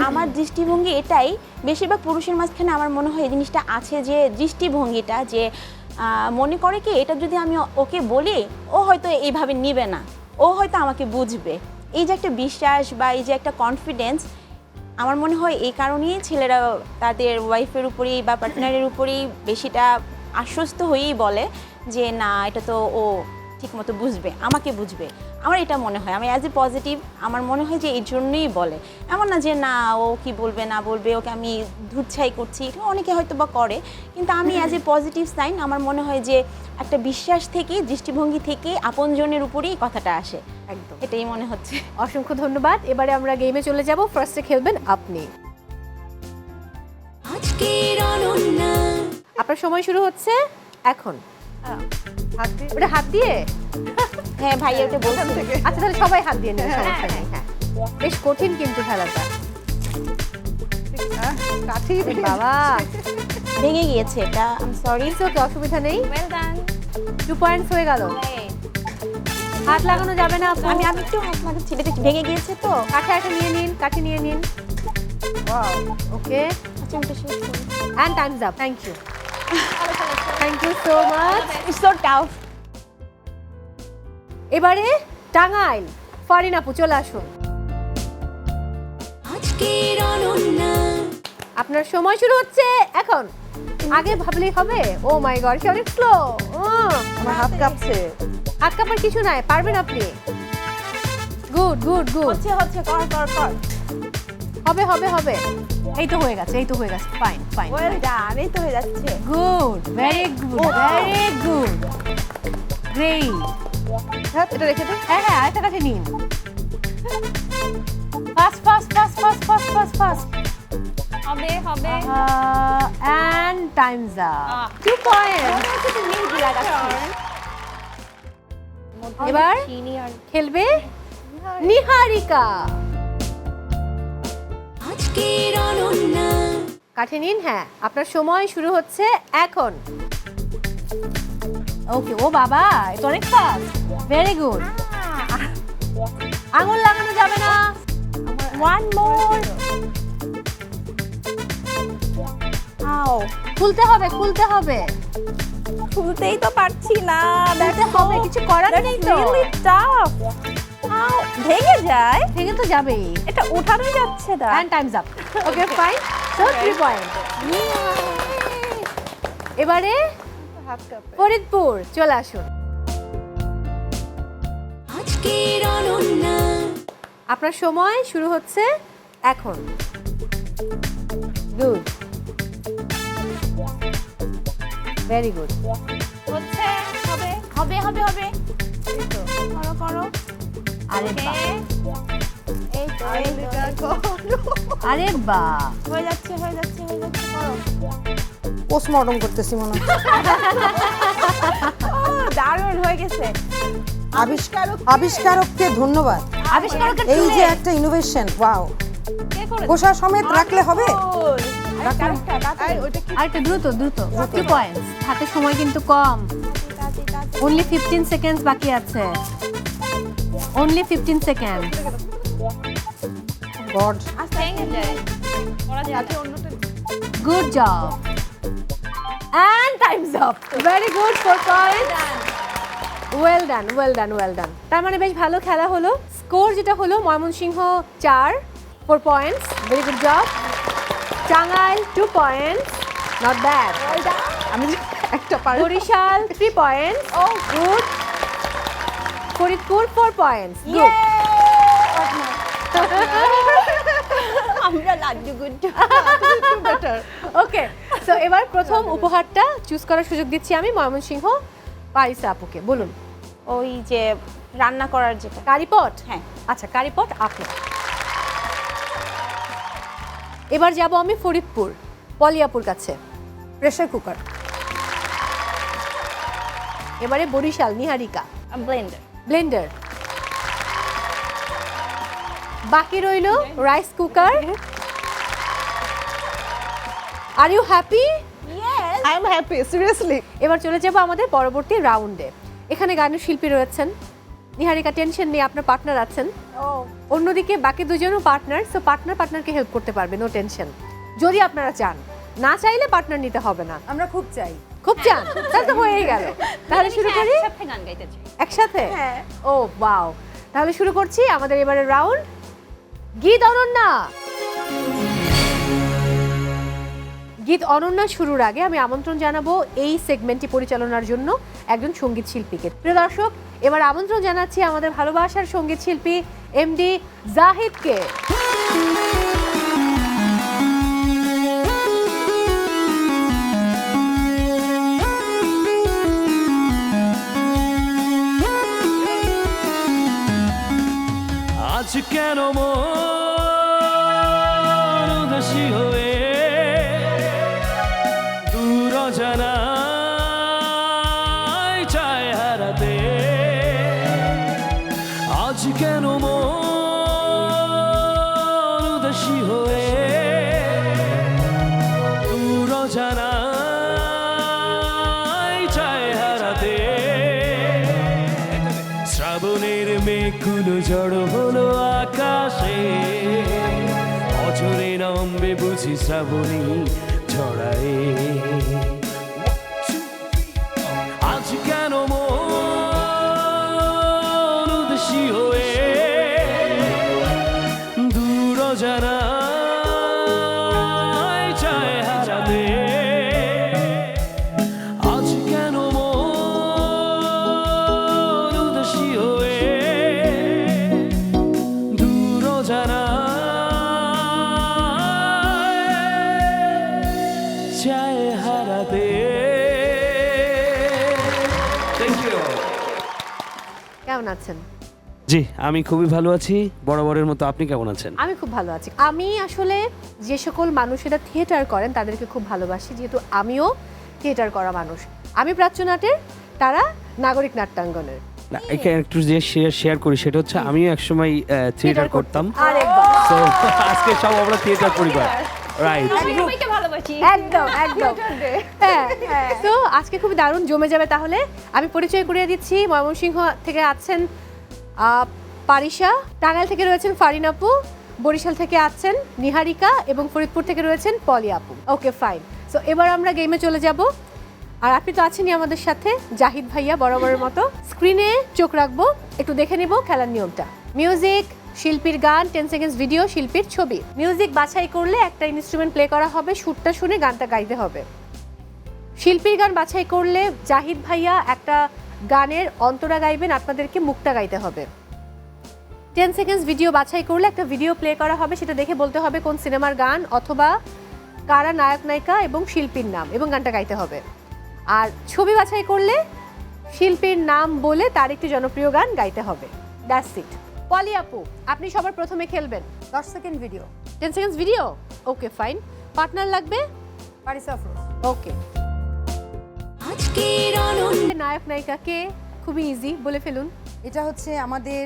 আমার দৃষ্টিভঙ্গি এটাই, বেশিরভাগ পুরুষের মাঝখানে আমার মনে হয় এই জিনিসটা আছে, যে দৃষ্টিভঙ্গিটা, যে মনে করে কি এটা যদি আমি ওকে বলি, ও হয়তো এইভাবে নিবে না, ও হয়তো আমাকে বুঝবে। এই যে একটা বিশ্বাস বা এই যে একটা কনফিডেন্স, আমার মনে হয় এই কারণেই ছেলেরা তাদের ওয়াইফের উপরেই বা পার্টনারের উপরেই বেশিটা আশ্বস্ত হয়েই বলে যে না এটা তো ও ঠিকমতো বুঝবে, আমাকে বুঝবে। আমার এটা মনে হয়, আমি অ্যাজ এ পজিটিভ আমার মনে হয় যে এই জন্যই বলে। এমন না যে না ও কি বলবে না বলবে, ওকে আমি ধুচ্ছাই করছি, এটা অনেকে হয়তো বা করে, কিন্তু আমি অ্যাজ এ পজিটিভ সাইন আমার মনে হয় যে একটা বিশ্বাস থেকে, দৃষ্টিভঙ্গি থেকে আপনজনের উপরেই কথাটা আসে। একদম, এটাই মনে হচ্ছে। অসংখ্য ধন্যবাদ। এবারে আমরা গেমে চলে যাব। ফার্স্টে খেলবেন আপনি। আজকের অনন্যা। আপনার সময় শুরু হচ্ছে এখন। হাত দিয়ে ওটা হাত দিয়ে? হ্যাঁ ভাইয়া ওটা বলছেন। আচ্ছা তাহলে সবাই হাত দিয়ে নেন, সমস্যা নেই। হ্যাঁ, বেশ কঠিন কিন্তু খেলাটা। কাঠি বাবা, ভেঙে গিয়েছে এটা, আই এম সরি। ওকে, অসুবিধা নেই। Well done. 2 পয়েন্টস হয়ে গেল। হাত লাগানো যাবে না আপু। আমি একটু হাত লাগাচ্ছি, এটা ভেঙে গিয়েছে তো। কাঠি নিয়ে নিন, কাঠি নিয়ে নিন। Wow, okay. আচ্ছা ওটা শেষ করি। And time's up. Thank you, thank you so much. It's so tough. এবারে টাঙ্গাইল, ফারিন আপু চলে আসুন। আজকের অনন্যা। আপনার সময় শুরু হচ্ছে এখন। আগে ভাবলেই হবে? ও মাই গড, সে অনেক স্লো। আমার হাত কাঁপছে। হাত কাঁপার কিছু নাই, পারবেন আপনি। Good good good. হচ্ছে হচ্ছে, কর কর কর। হবে হবে হবে। এই তো হয়ে গেছে, এই তো হয়ে গেছে। Fine fine. ওয়েল ডান, এই তো হয়ে যাচ্ছে। Good, very good, very good, great. হ্যাঁ, এটা রেখে দে। হ্যাঁ হ্যাঁ, আরেকটা কাছে নিন। Fast fast fast fast fast fast fast. হবে হবে। And time's up. 2 পয়েন্ট। এবার চিনি আর খেলবে নিহারিকা। আজকের অনন্যা। কাঠে নিন। হ্যাঁ, আপনার সময় শুরু হচ্ছে এখন। ওকে, ও বাবা, এটা অনেক ফাস্ট। Very good. আঙুল লাগানো যাবে না। One more. আও, খুলতে হবে, খুলতে হবে, খুলতেই তো পারছি না। খুলতে হবে, কিছু করার নেই তো। টাফ। আও, ভেঙে যায়। ভেঙে তো যাবেই। এটা উঠানোই যাচ্ছে না। And time's up. Okay fine, so 3 point. এবারে হাত কাঁপে। ফরিদপুর চলে আসুন। আজকের অনন্যা। আপনার সময় শুরু হচ্ছে এখন। Good, very good. হচ্ছে হবে। হবে হবে হবে। এই তো, করো করো। আরে বাহ, এই তো, এই তো। আরে বাহ। হয়ে যাচ্ছে হয়ে যাচ্ছে হয়ে যাচ্ছে, করো। পোস্টমর্টম করতেছি মনে হয়। দারুণ হয়ে গেছে। আবিষ্কারককে ধন্যবাদ। আবিষ্কারকের এই চুলে। যে একটা ইনোভেশন, ওয়াও। কে করে? কোষা সমেত রাখলে হবে। আরেকটা দ্রুত দ্রুত। 2 পয়েন্টস। হাতে সময় কিন্তু কম। অনলি 15 সেকেন্ডস বাকি আছে। Only 15 second. গড। ভেঙে যায়। করা যায় না। Good job. And time's up. Very good, 4 point. Well done, well done, well done. তার মানে বেশ ভালো খেলা হলো। স্কোর যেটা হলো Mymensingh 4, 4 points. Very good job. Tangail 2 points, not bad. আমি যে একটা পারি। বরিশাল 3 পয়েন্টস, ও গুড। Faridpur 4 points, good. আমরা লাড্ডু গুড্ডু। ওকে, সো এবার প্রথম উপহারটা চুজ করার সুযোগ দিচ্ছি আমি ময়মনসিংহ পারিসা আপুকে। বলুন। ওই যে রান্না করার যেটা। কারিপট? হ্যাঁ। আচ্ছা, কারিপট আপনি। এবার যাব আমি ফরিদপুর, পলিয়াপুর কাছে। Pressure cooker. এবারে বরিশাল, নিহারিকা। ব্লেন্ডার। ব্লেন্ডার। বাকি রইল rice cooker. Are you happy? I am happy, seriously. এবার চলে যাব আমাদের পরবর্তী রাউন্ডে। এখানে গানের শিল্পী রয়েছেন। নিহারিকা, টেনশন নেই, আপনার পার্টনার আছেন। অন্যদিকে বাকি দুজনও পার্টনার, সো পার্টনারকে হেল্প করতে পারবে, নো টেনশন। যদি আপনারা চান, না চাইলে পার্টনার নিতে হবে না। আমরা খুব চাই। খুব চান? তাহলে তো হয়েই গেল। তাহলে শুরু করি একসাথে গান গাইতে চাই। একসাথে। হ্যাঁ। ও ওয়াও, তাহলে শুরু করছি আমাদের এবারের রাউন্ড, গীত অনন্যা। গীত অনন্যা শুরুর আগে আমি আমন্ত্রণ জানাবো এই সেগমেন্টটি পরিচালনার জন্য একজন সঙ্গীত শিল্পীকে। প্রিয় দর্শক, এবার আমন্ত্রণ জানাচ্ছি আমাদের ভালোবাসার সঙ্গীত শিল্পী এমডি জাহিদকে। আজ কেন মন উদাসী হয়ে দূর জানায় চায় হারাতে, আজ কেন মন উদাসী হয়ে দূর জানায় চায় হারাতে। শ্রাবণের মেঘগুলো জড়ো হলো আকাশে, অঝরে নামবে বুঝি শ্রাবণী ছড়ায়। আজ কেন মন উদাসী হয়ে দূর জানায় চায় হারাতে, আজ কেন মন উদাসী হয়ে দূর জানায় চায় হারাতে। Thank you. কেমন আছেন? জি, আমি খুবই ভালো আছি, বরাবরের মতো। আপনি কেমন আছেন? আমি খুব ভালো আছি। আমি আসলে যে সকল মানুষেরা থিয়েটার করেন তাদেরকে খুব ভালোবাসি, যেহেতু আমিও থিয়েটার করা মানুষ। আমি প্রাচ্য নাটের, তারা নাগরিক নাট্যাঙ্গনের। না, এখানে একটু যে শেয়ার করি সেটা হচ্ছে আমিও একসময় থিয়েটার করতাম। আরেকবার তো আজকে সব আমরা থিয়েটার পরিবার, রাইট? আমি সবাইকে ভালোবাসি। একদম একদম। হ্যাঁ, তো আজকে খুব দারুণ জমে যাবে। তাহলে আমি পরিচয় করিয়ে দিচ্ছি। ময়মনসিংহ থেকে আছেন পারিশা, টাঙ্গাইল থেকে রয়েছেন ফারিন আপু, বরিশাল থেকে আছেন নিহারিকা এবং ফরিদপুর থেকে রয়েছেন পলি আপু। ওকে, ফাইন। সো এবার আমরা গেমে চলে যাব। আর আপনি তো আছেনই আমাদের সাথে, জাহিদ ভাইয়া বরাবরের মতো। স্ক্রিনে চোখ রাখবো, একটু দেখে নিব খেলার নিয়মটা। মিউজিক, শিল্পীর গান, 10 সেকেন্ডস ভিডিও, শিল্পীর ছবি। মিউজিক বাছাই করলে একটা ইনস্ট্রুমেন্ট প্লে করা হবে, সুরটা শুনে গানটা গাইতে হবে। শিল্পীর গান বাছাই করলে জাহিদ ভাইয়া একটা গানের অন্তরা গাইবেন, আপনাদেরকে মুখটা গাইতে হবে। 10 সেকেন্ডস ভিডিও বাছাই করলে একটা ভিডিও প্লে করা হবে, সেটা দেখে বলতে হবে কোন সিনেমার গান অথবা কারা নায়ক নায়িকা এবং শিল্পীর নাম, এবং গানটা গাইতে হবে। আর ছবি বাছাই করলে শিল্পীর নাম বলে তার একটি জনপ্রিয় গান গাইতে হবে। That's it. পলি আপু, আপনি সবার প্রথমে খেলবেন। 10 second video. 10 seconds video, okay fine. Partner লাগবে? পারিসা আফরোজ। ওকে। আজকের অনন্যা নায়ক নায়িকা কে? খুবই ইজি, বলে ফেলুন। এটা হচ্ছে আমাদের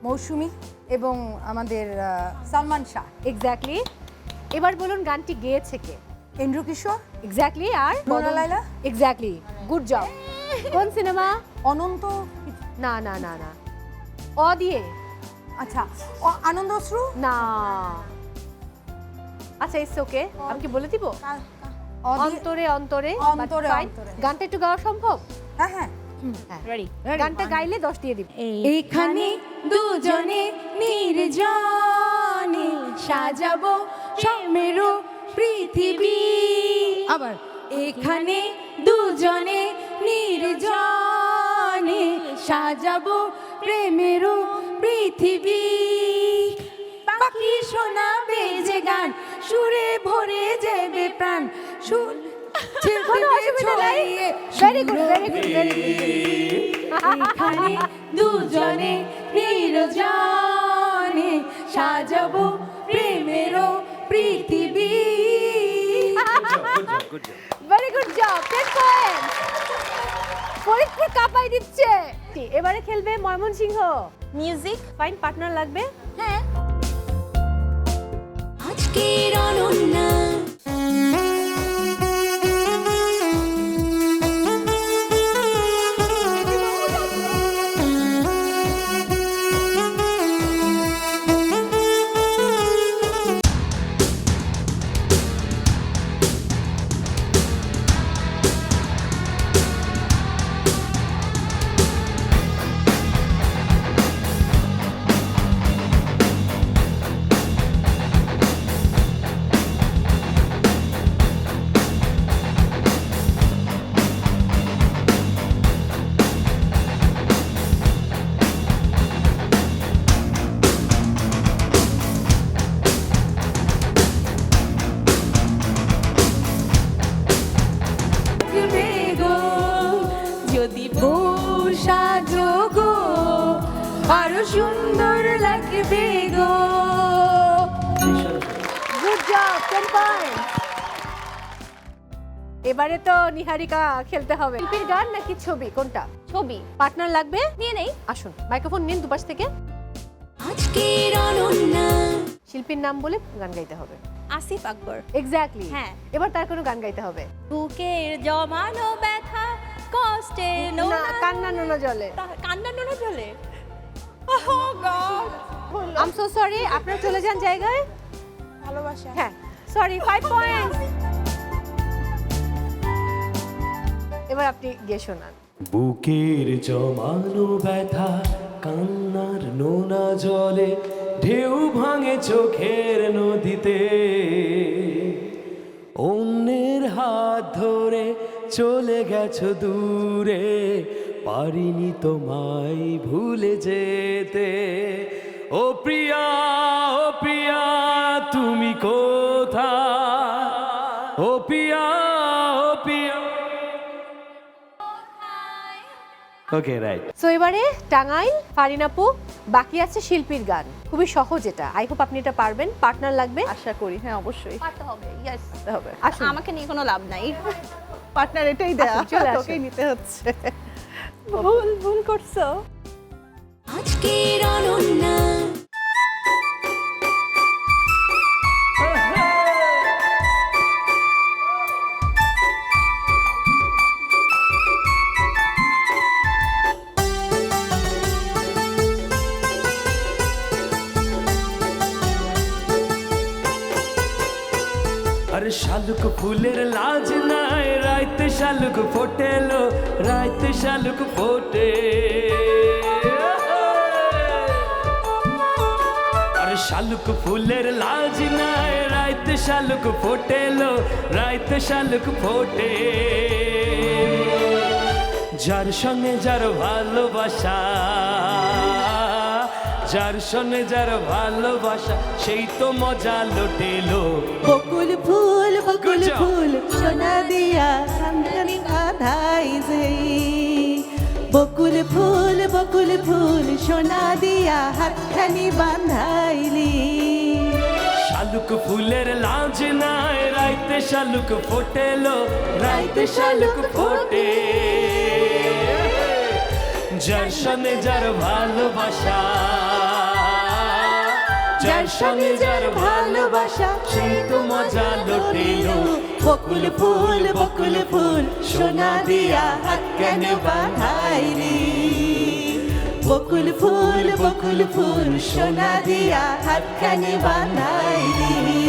মৌসুমী এবং আমাদের সালমান শাহ। এক্স্যাক্টলি। এবার বলুন গানটি গেয়েছে কে? এন্ড্রু কিশোর। এক্স্যাক্টলি। আর Mona Laila. Exactly, good job. কোন সিনেমা? অনন্ত। না না না না, অ দিয়ে। আচ্ছা, আনন্দ অশ্রু। না, আচ্ছা ইটস ওকে, আমি কি বলে দিব? অন্তরে অন্তরে। অন্তরে Fine. অন্তরে। গানটা একটু গাওয়া সম্ভব? হ্যাঁ হ্যাঁ। রেডি? গানটা গাইলে 10 দিয়ে দিব। এখানে দুজনে নির্জনে সাজাবো প্রেমেরও পৃথিবী। আবার এখানে দুজনে নির্জনে সাজাবো প্রেমেরও পৃথিবী। পাখি শোনাবে যে গান, সুরে ভরে যাবে প্রাণ। সুর কোনো অসুবিধা নাই। Very good, very good, very good. এখানে দুজনে নির্জনে সাজাবো প্রেমেরও পৃথিবী। Very good job, 10 point. Faridpur কাঁপাই দিচ্ছে। এবারে খেলবে ময়মনসিংহ। মিউজিক। ফাইন, পার্টনার লাগবে? হ্যাঁ। আজকের অনন্যা সুন্দর লাগবে গো। Good job 10 point. এবারে তো নিহারিকা খেলতে হবে। শিল্পীর গান নাকি ছবি, কোনটা? ছবি পার্টনার লাগবে? নিয়ে নেই। আসুন, মাইক্রোফোন নিন দুপাশ থেকে। আজকের অনন্যা শিল্পীর নাম বলে গান গাইতে হবে। আসিফ আকবর। এক্স্যাক্টলি। হ্যাঁ। এবার তার কোনো গান গাইতে হবে। বুকের জমানো ব্যথা কষ্টের না, নোনা কান্না নোনা জলে। কান্না নোনা জলে। Oh God! I am so sorry, আপনারা চলে যান জায়গায়। ভালোবাসা। হ্যাঁ, সরি 5 পয়েন্টস। এবার আপনি গিয়ে শোনান। বুকের জমানো ব্যথা কান্নার নোনা জলে ঢেউ ভাঙে চোখের নদীতে অন্যের হাত ধরে চলে গেছো দূরে পারিনি তোমায় ভুলে যেতে ও প্রিয়া তুমি কোথায় ও প্রিয়া ওকে রাইট। সো এবারে টাঙ্গাইল, ফারিন আপু, বাকি আছে শিল্পীর গান। খুবই সহজ এটা, আই হোপ আপনি এটা পারবেন। পার্টনার লাগবে? আশা করি, হ্যাঁ অবশ্যই পারতে হবে। ইয়েস। হবে। আসুন। আমাকে নিয়ে কোনো লাভ নাই। পার্টনার এটাই দেয়া, আসুন, চলে আসুন। তোকেই নিতে হচ্ছে। ভুল করছো। আজকের অনন্যা আরে শালুক ফুলের লাজ নাই রাইতে শালুক ফোটেলো রাইতে শালুক ফোটে আরে শালুক ফুলের লাজ নাই রাইতে শালুক ফোটেলো রাইতে শালুক ফোটে যার সঙ্গে যার ভালোবাসা যার সঙ্গে যার ভালোবাসা সেই তো মজা লুটেলো বকুল ফুল Good job. সোনা দিয়া খানখানি বাঁধাই যে বকুল ফুল সোনা দিয়া হাতখানি বাঁধাইলি শালুক ফুলের লাজ নাই রাইতে শালুক ফোটেলো রাইতে শালুক ফোটে যার সঙ্গে যার ভালোবাসা যার সঙ্গে যার ভালোবাসা সেই তো মজা লুটেলো বকুল ফুল সোনা দিয়া হাতখানি বাঁধাইলি বকুল ফুল সোনা দিয়া হাতখানি বাঁধাইলি।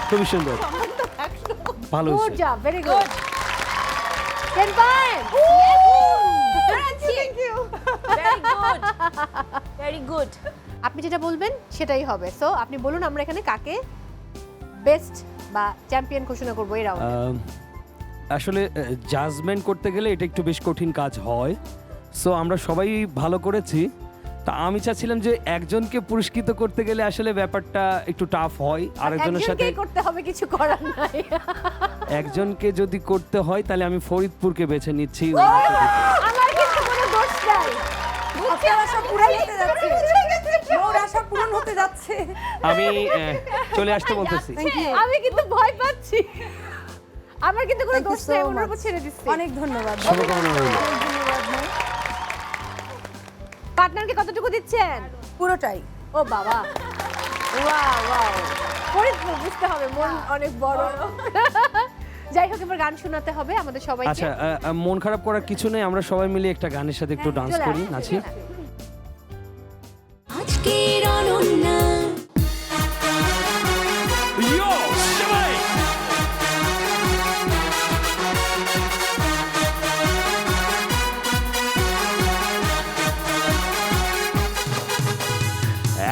খুবই সুন্দর, ভালো গুড হয়েছে। Job, very good. 10 point. Thank you. Very good. Very good. আপনি যেটা বলবেন সেটাই হবে। সো আপনি বলুন আমরা এখানে কাকে বেস্ট বা চ্যাম্পিয়ন ঘোষণা করব এই রাউন্ডে। আসলে জাজমেন্ট করতে গেলে এটা একটু বেশ কঠিন কাজ হয়। সো আমরা সবাই ভালো করেছি, তা আমি চাচ্ছিলাম যে একজনকে পুরস্কৃত করতে গেলে আসলে ব্যাপারটা একটু টাফ হয়, আরেকজনের সাথে একজনকেই করতে হবে, কিছু করার নাই। একজনকে যদি করতে হয় তাহলে আমি ফরিদপুরকে বেছে নিচ্ছি। আমার কিন্তু কোনো দোষ নাই। আপনার আশা পূরণ হতে যাচ্ছে, মোর আশা পূরণ হতে যাচ্ছে। আমি চলে আসতে বলতেছি। আমি কিন্তু ভয় পাচ্ছি। আমার কিন্তু কোনো Thank you দোষ so নেই, ওনার much. উপর ছেড়ে দিচ্ছি। অনেক ধন্যবাদ। শুভকামনা রইল। পার্টনারকে কতটুকু দিচ্ছেন? পুরোটাই। ও বাবা, ওয়াও ওয়াও, ফরিদপুর বুঝতে হবে, মন অনেক বড়। যাই হোক, এবার গান শোনাতে হবে আমাদের সবাইকে। আচ্ছা, মন খারাপ করার কিছু নেই, আমরা সবাই মিলে একটা গানের সাথে একটু ডান্স চলে করি, আসুন, নাচি। আজকের অনন্যা Yo, সবাই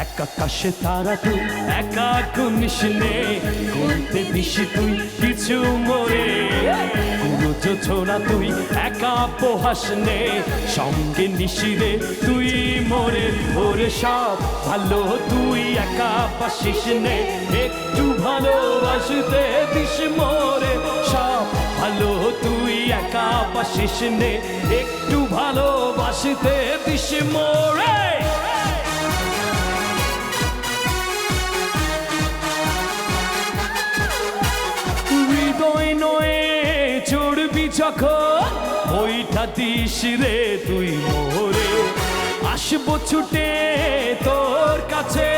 এক আকাশে তারা তুই একা গুনিস নে গুনতে দিস তুই কিছু মোরে কোনো যোছনা তুই একা পোহাস নে সঙ্গে নিশিরে তুই মোরে ওরে সব ভালো তুই একা বাসিস নে একটু ভালোবাসতে দিস মোরে সব ভালো তুই একা পাশিস নে একটু ভালোবাসতে দিস মোরে হৃদয় নয়ে চড়বি যখন ওইটা দিস রে তুই মোরে আসবো ছুটে তোর কাছে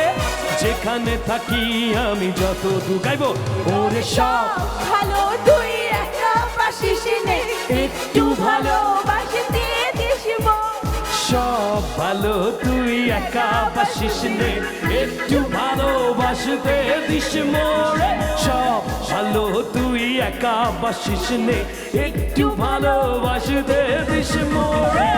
যেখানে থাকি আমি যত গাইবো ওরে সব ভালো তুই একা পাশিস নে একটু ভালোবাসতে দিস সব ভালো তুই একা পাশিস নে একটু ভালোবাসতে দিস মোরে সব ভালো তুই একা পাশিস নে একটু ভালোবাসতে দিস মোরে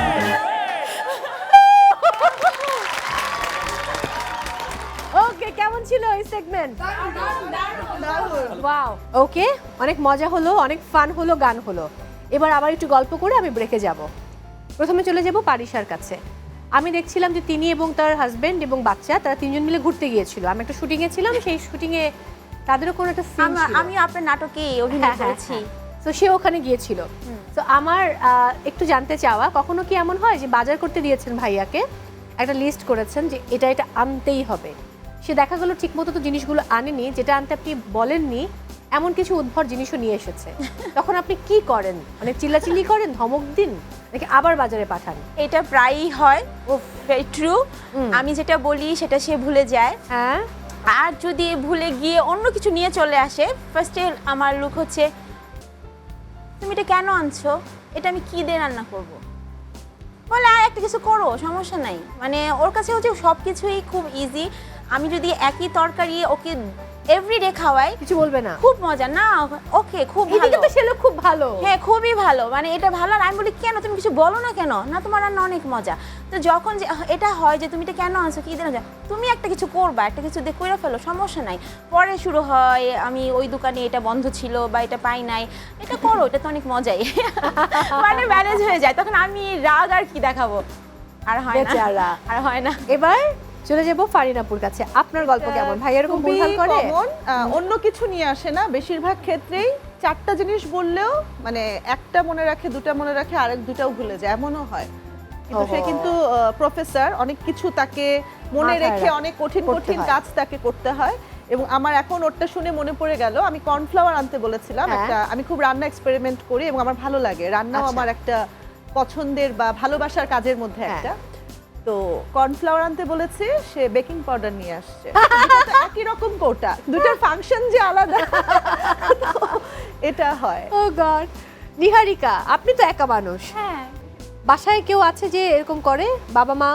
ওকে, কেমন ছিল এই সেগমেন্ট? ওয়াও, ওকে, অনেক মজা হলো, অনেক ফান হলো, গান হলো। এবার আবার একটু গল্প করে আমি ব্রেকে যাব। প্রথমে চলে যাব পারিশার কাছে। আমি দেখছিলাম যে তিনি এবং তার হাজবেন্ড এবং বাচ্চা তারা তিনজন মিলে ঘুরতে গিয়েছিল। আমি একটা শুটিং এ ছিলাম, সেই শুটিং এ তাদেরও কোনো একটা সিন ছিল। আমি আপনার নাটকে অভিনয় করেছি। তো সে ওখানে গিয়েছিল। তো আমার একটু জানতে চাওয়া, কখনো কি এমন হয় যে বাজার করতে দিয়েছেন ভাইয়াকে, একটা লিস্ট করেছেন যে এটা এটা আনতেই হবে, সে দেখা গেল ঠিকমতো তো জিনিসগুলো আনেনি, যেটা আনতে আপনি বলেননি এমন কিছু উদ্ভট জিনিসও নিয়ে এসেছে, তখন আপনি কি করেন? মানে চিল্লাচিল্লি করেন, ধমক দিন, নাকি আবার বাজারে পাঠান? এটা প্রায়ই হয়, ভেরি ট্রু। আমি যেটা বলি সেটা সে ভুলে যায়। হ্যাঁ, আর যদি ভুলে গিয়ে অন্য কিছু নিয়ে চলে আসে, ফার্স্টে আমার লুক হচ্ছে তুমি এটা কেন আনছো, এটা আমি কি দিয়ে রান্না করব, বলে আর একটা কিছু করো, সমস্যা নাই। মানে ওর কাছে হচ্ছে সব কিছুই খুব ইজি। আমি যদি একই তরকারি ওকে এভরিডে খাওয়াই, কিছু বলবে না, খুব মজা না, ওকে খুব ভালো, এদিকে তো সেলো খুব ভালো, হ্যাঁ খুবই ভালো, মানে এটা ভালো। আর আমি বলি কেন তুমি কিছু বলো না কেন, না তোমার রান্না অনেক মজা। তো যখন যে এটা হয় যে তুমি এটা কেন আনছো, কি দেন, তুমি একটা কিছু করবা, একটা কিছু দিয়ে করে ফেলো, সমস্যা নাই। পরে শুরু হয় আমি ওই দোকানে এটা বন্ধ ছিল বা এটা পাই নাই, এটা করো, এটা তো অনেক মজাই। মানে ম্যানেজ হয়ে যায়, তখন আমি রাগ আর কি দেখাবো, আর হয় না, বেচারা। আর হয় না। এবার চলে যাব ফারিনাপুর কাছে। আপনার গল্প কেমন? ভাই এরকম ভুলভাল করে? অন্য কিছু নিয়ে আসে না, বেশিরভাগ ক্ষেত্রেই চারটা জিনিস বললেও মানে একটা মনে রাখে, দুটা মনে রাখে, আরেক দুটাও ভুলে যায়, এমনও হয়। কিন্তু সে কিন্তু প্রফেসর, অনেক কিছু তাকে মনে রেখে অনেক কঠিন কঠিন কাজ তাকে করতে হয়। এবং আমার এখন ওটা শুনে মনে পড়ে গেল, আমি কর্নফ্লাওয়ার আনতে বলেছিলাম একটা, আমি খুব রান্না এক্সপেরিমেন্ট করি এবং আমার ভালো লাগে রান্নাও, আমার একটা পছন্দের বা ভালোবাসার কাজের মধ্যে একটা। তো কর্নফ্লাওয়ার আনতে বলেছি, সে বেকিং পাউডার নিয়ে আসছে, একই রকম কোটা, দুটোর ফাংশন যে আলাদা, এটা হয়। ও গড। নিহারিকা, আপনি তো একা মানুষ, হ্যাঁ, বাসায় কেউ আছে যে এরকম করে? বাবা মা?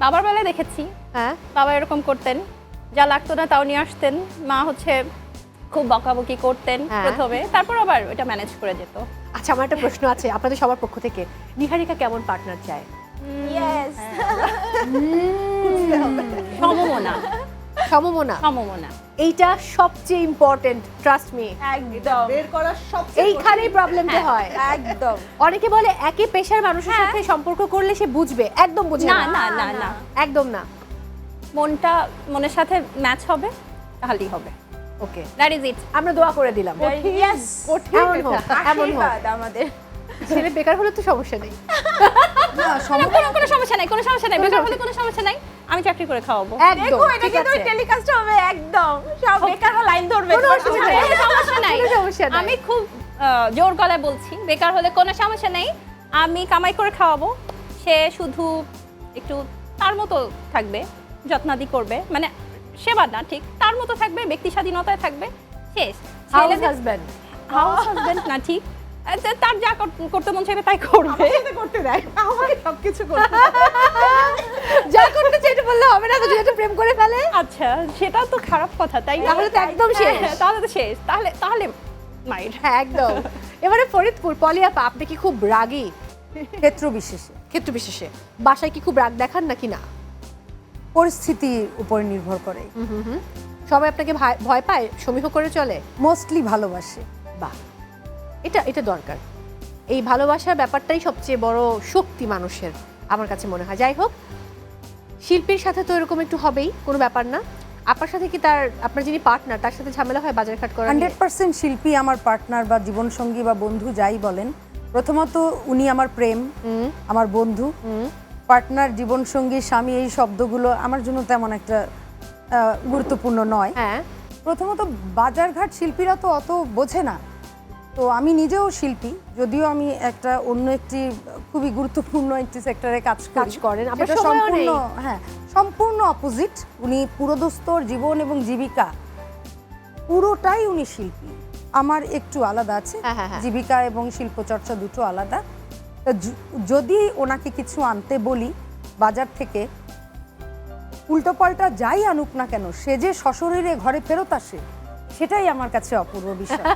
বাবার বেলায় দেখেছি, হ্যাঁ, বাবা এরকম করতেন, যা লাগতো না তাও নিয়ে আসতেন। মা হচ্ছে খুব বকাবকি করতেন প্রথমে, তারপর আবার ওটা ম্যানেজ করে যেত। আচ্ছা, আমার একটা প্রশ্ন আছে আপনাদের সবার পক্ষ থেকে, নিহারিকা কেমন পার্টনার চায়? ইয়েস, সমমনা, সমমনা, সমমনা, এইটা সবচেয়ে ইম্পর্টেন্ট, ট্রাস্ট মি। একদম বের করা সবচেয়ে এইখানেই প্রবলেমটা হয়। একদম। অনেকে বলে একই পেশার মানুষের সাথে সম্পর্ক করলে সে বুঝবে, একদম বুঝবে না না না না, একদম না। মনটা মনের সাথে ম্যাচ হবে, তাহলেই হবে। ওকে, দ্যাট ইজ ইট। আমরা দোয়া করে দিলাম ইয়েস, এমন হোক, এমন হোক। আমাদের ছেলে বেকার হলে তো সমস্যা নেই, কোনো সমস্যা নাই, কোনো সমস্যা নাই, বেকার হলে কোনো সমস্যা নাই, আমি চাকরি করে খাওয়াবো। একদম দেখো এটা ঠিক কিন্তু আছে। টেলিকাস্ট হবে, একদম সব বেকাররা লাইন ধরবে, কোনো অসুবিধা নেই, কোনো সমস্যা নাই, কোনো সমস্যা নাই। আমি খুব জোর গলায় বলছি, বেকার হলে কোনো সমস্যা নেই, আমি কামাই করে খাওয়াবো। সে শুধু একটু তার মতো থাকবে, যত্নাদি করবে, মানে সেবা না ঠিক, তার মতো থাকবে, ব্যক্তি স্বাধীনতায় থাকবে, শেষ। হাউস হাজবেন্ড, হাউস হাজবেন্ড না ঠিক, তার যা করতে মন চাইবে তাই করবে, করতে দেয়, আমাকে সবকিছু করতে যা করতে চাইতে বললে হবে না, তো যেটা প্রেম করে ফেলে। আচ্ছা সেটা তো খারাপ কথা, তাই না? তাহলে তো একদম শেষ। তাহলে তো শেষ, তাহলে তাহলে মাইর। হ্যাঁ একদম। এবারে ফরিদপুর, পলি আপা, আপনি কি খুব রাগী? ক্ষেত্র বিশেষে, ক্ষেত্র বিশেষে বাসায় কি খুব রাগ দেখান নাকি না? পরিস্থিতির উপর নির্ভর করে। সবাই আপনাকে ভয় পায়, সমীহ করে চলে? মোস্টলি ভালোবাসে। বাহ, এটা এটা দরকার। এই ভালোবাসার ব্যাপারটাই সবচেয়ে বড় শক্তি মানুষের, আমার কাছে মনে হয়। যাই হোক, শিল্পীর সাথে তো এরকম একটু হবেই, কোনো ব্যাপার না। আপনার সাথে কি আপনার যিনি পার্টনার তার সাথে ঝামেলা হয় বাজারঘাট করা নিয়ে? 100% শিল্পী আমার পার্টনার বা জীবনসঙ্গী বা বন্ধু যাই বলেন, প্রথমত উনি আমার প্রেম, আমার বন্ধু, পার্টনার, জীবনসঙ্গী, স্বামী, এই শব্দগুলো আমার জন্য তেমন একটা গুরুত্বপূর্ণ নয়। হ্যাঁ, প্রথমত বাজারঘাট শিল্পীরা তো অত বোঝে না। তো আমি নিজেও শিল্পী, যদিও আমি একটা অন্য একটি খুবই গুরুত্বপূর্ণ একটি সেক্টরে কাজ করেন, আপনার যেটা সময়ও সম্পূর্ণ নেই। হ্যাঁ সম্পূর্ণ অপোজিট। উনি পুরোদস্তুর জীবন এবং জীবিকা পুরোটাই উনি শিল্পী, আমার একটু আলাদা আছে। হ্যাঁ। জীবিকা এবং শিল্পচর্চা দুটো আলাদা। তা যদি ওনাকে কিছু আনতে বলি বাজার থেকে, উল্টোপাল্টা যাই আনুক না কেন, সে যে সশরীরে ঘরে ফেরত আসে, সেটাই আমার কাছে অপূর্ব বিষয়।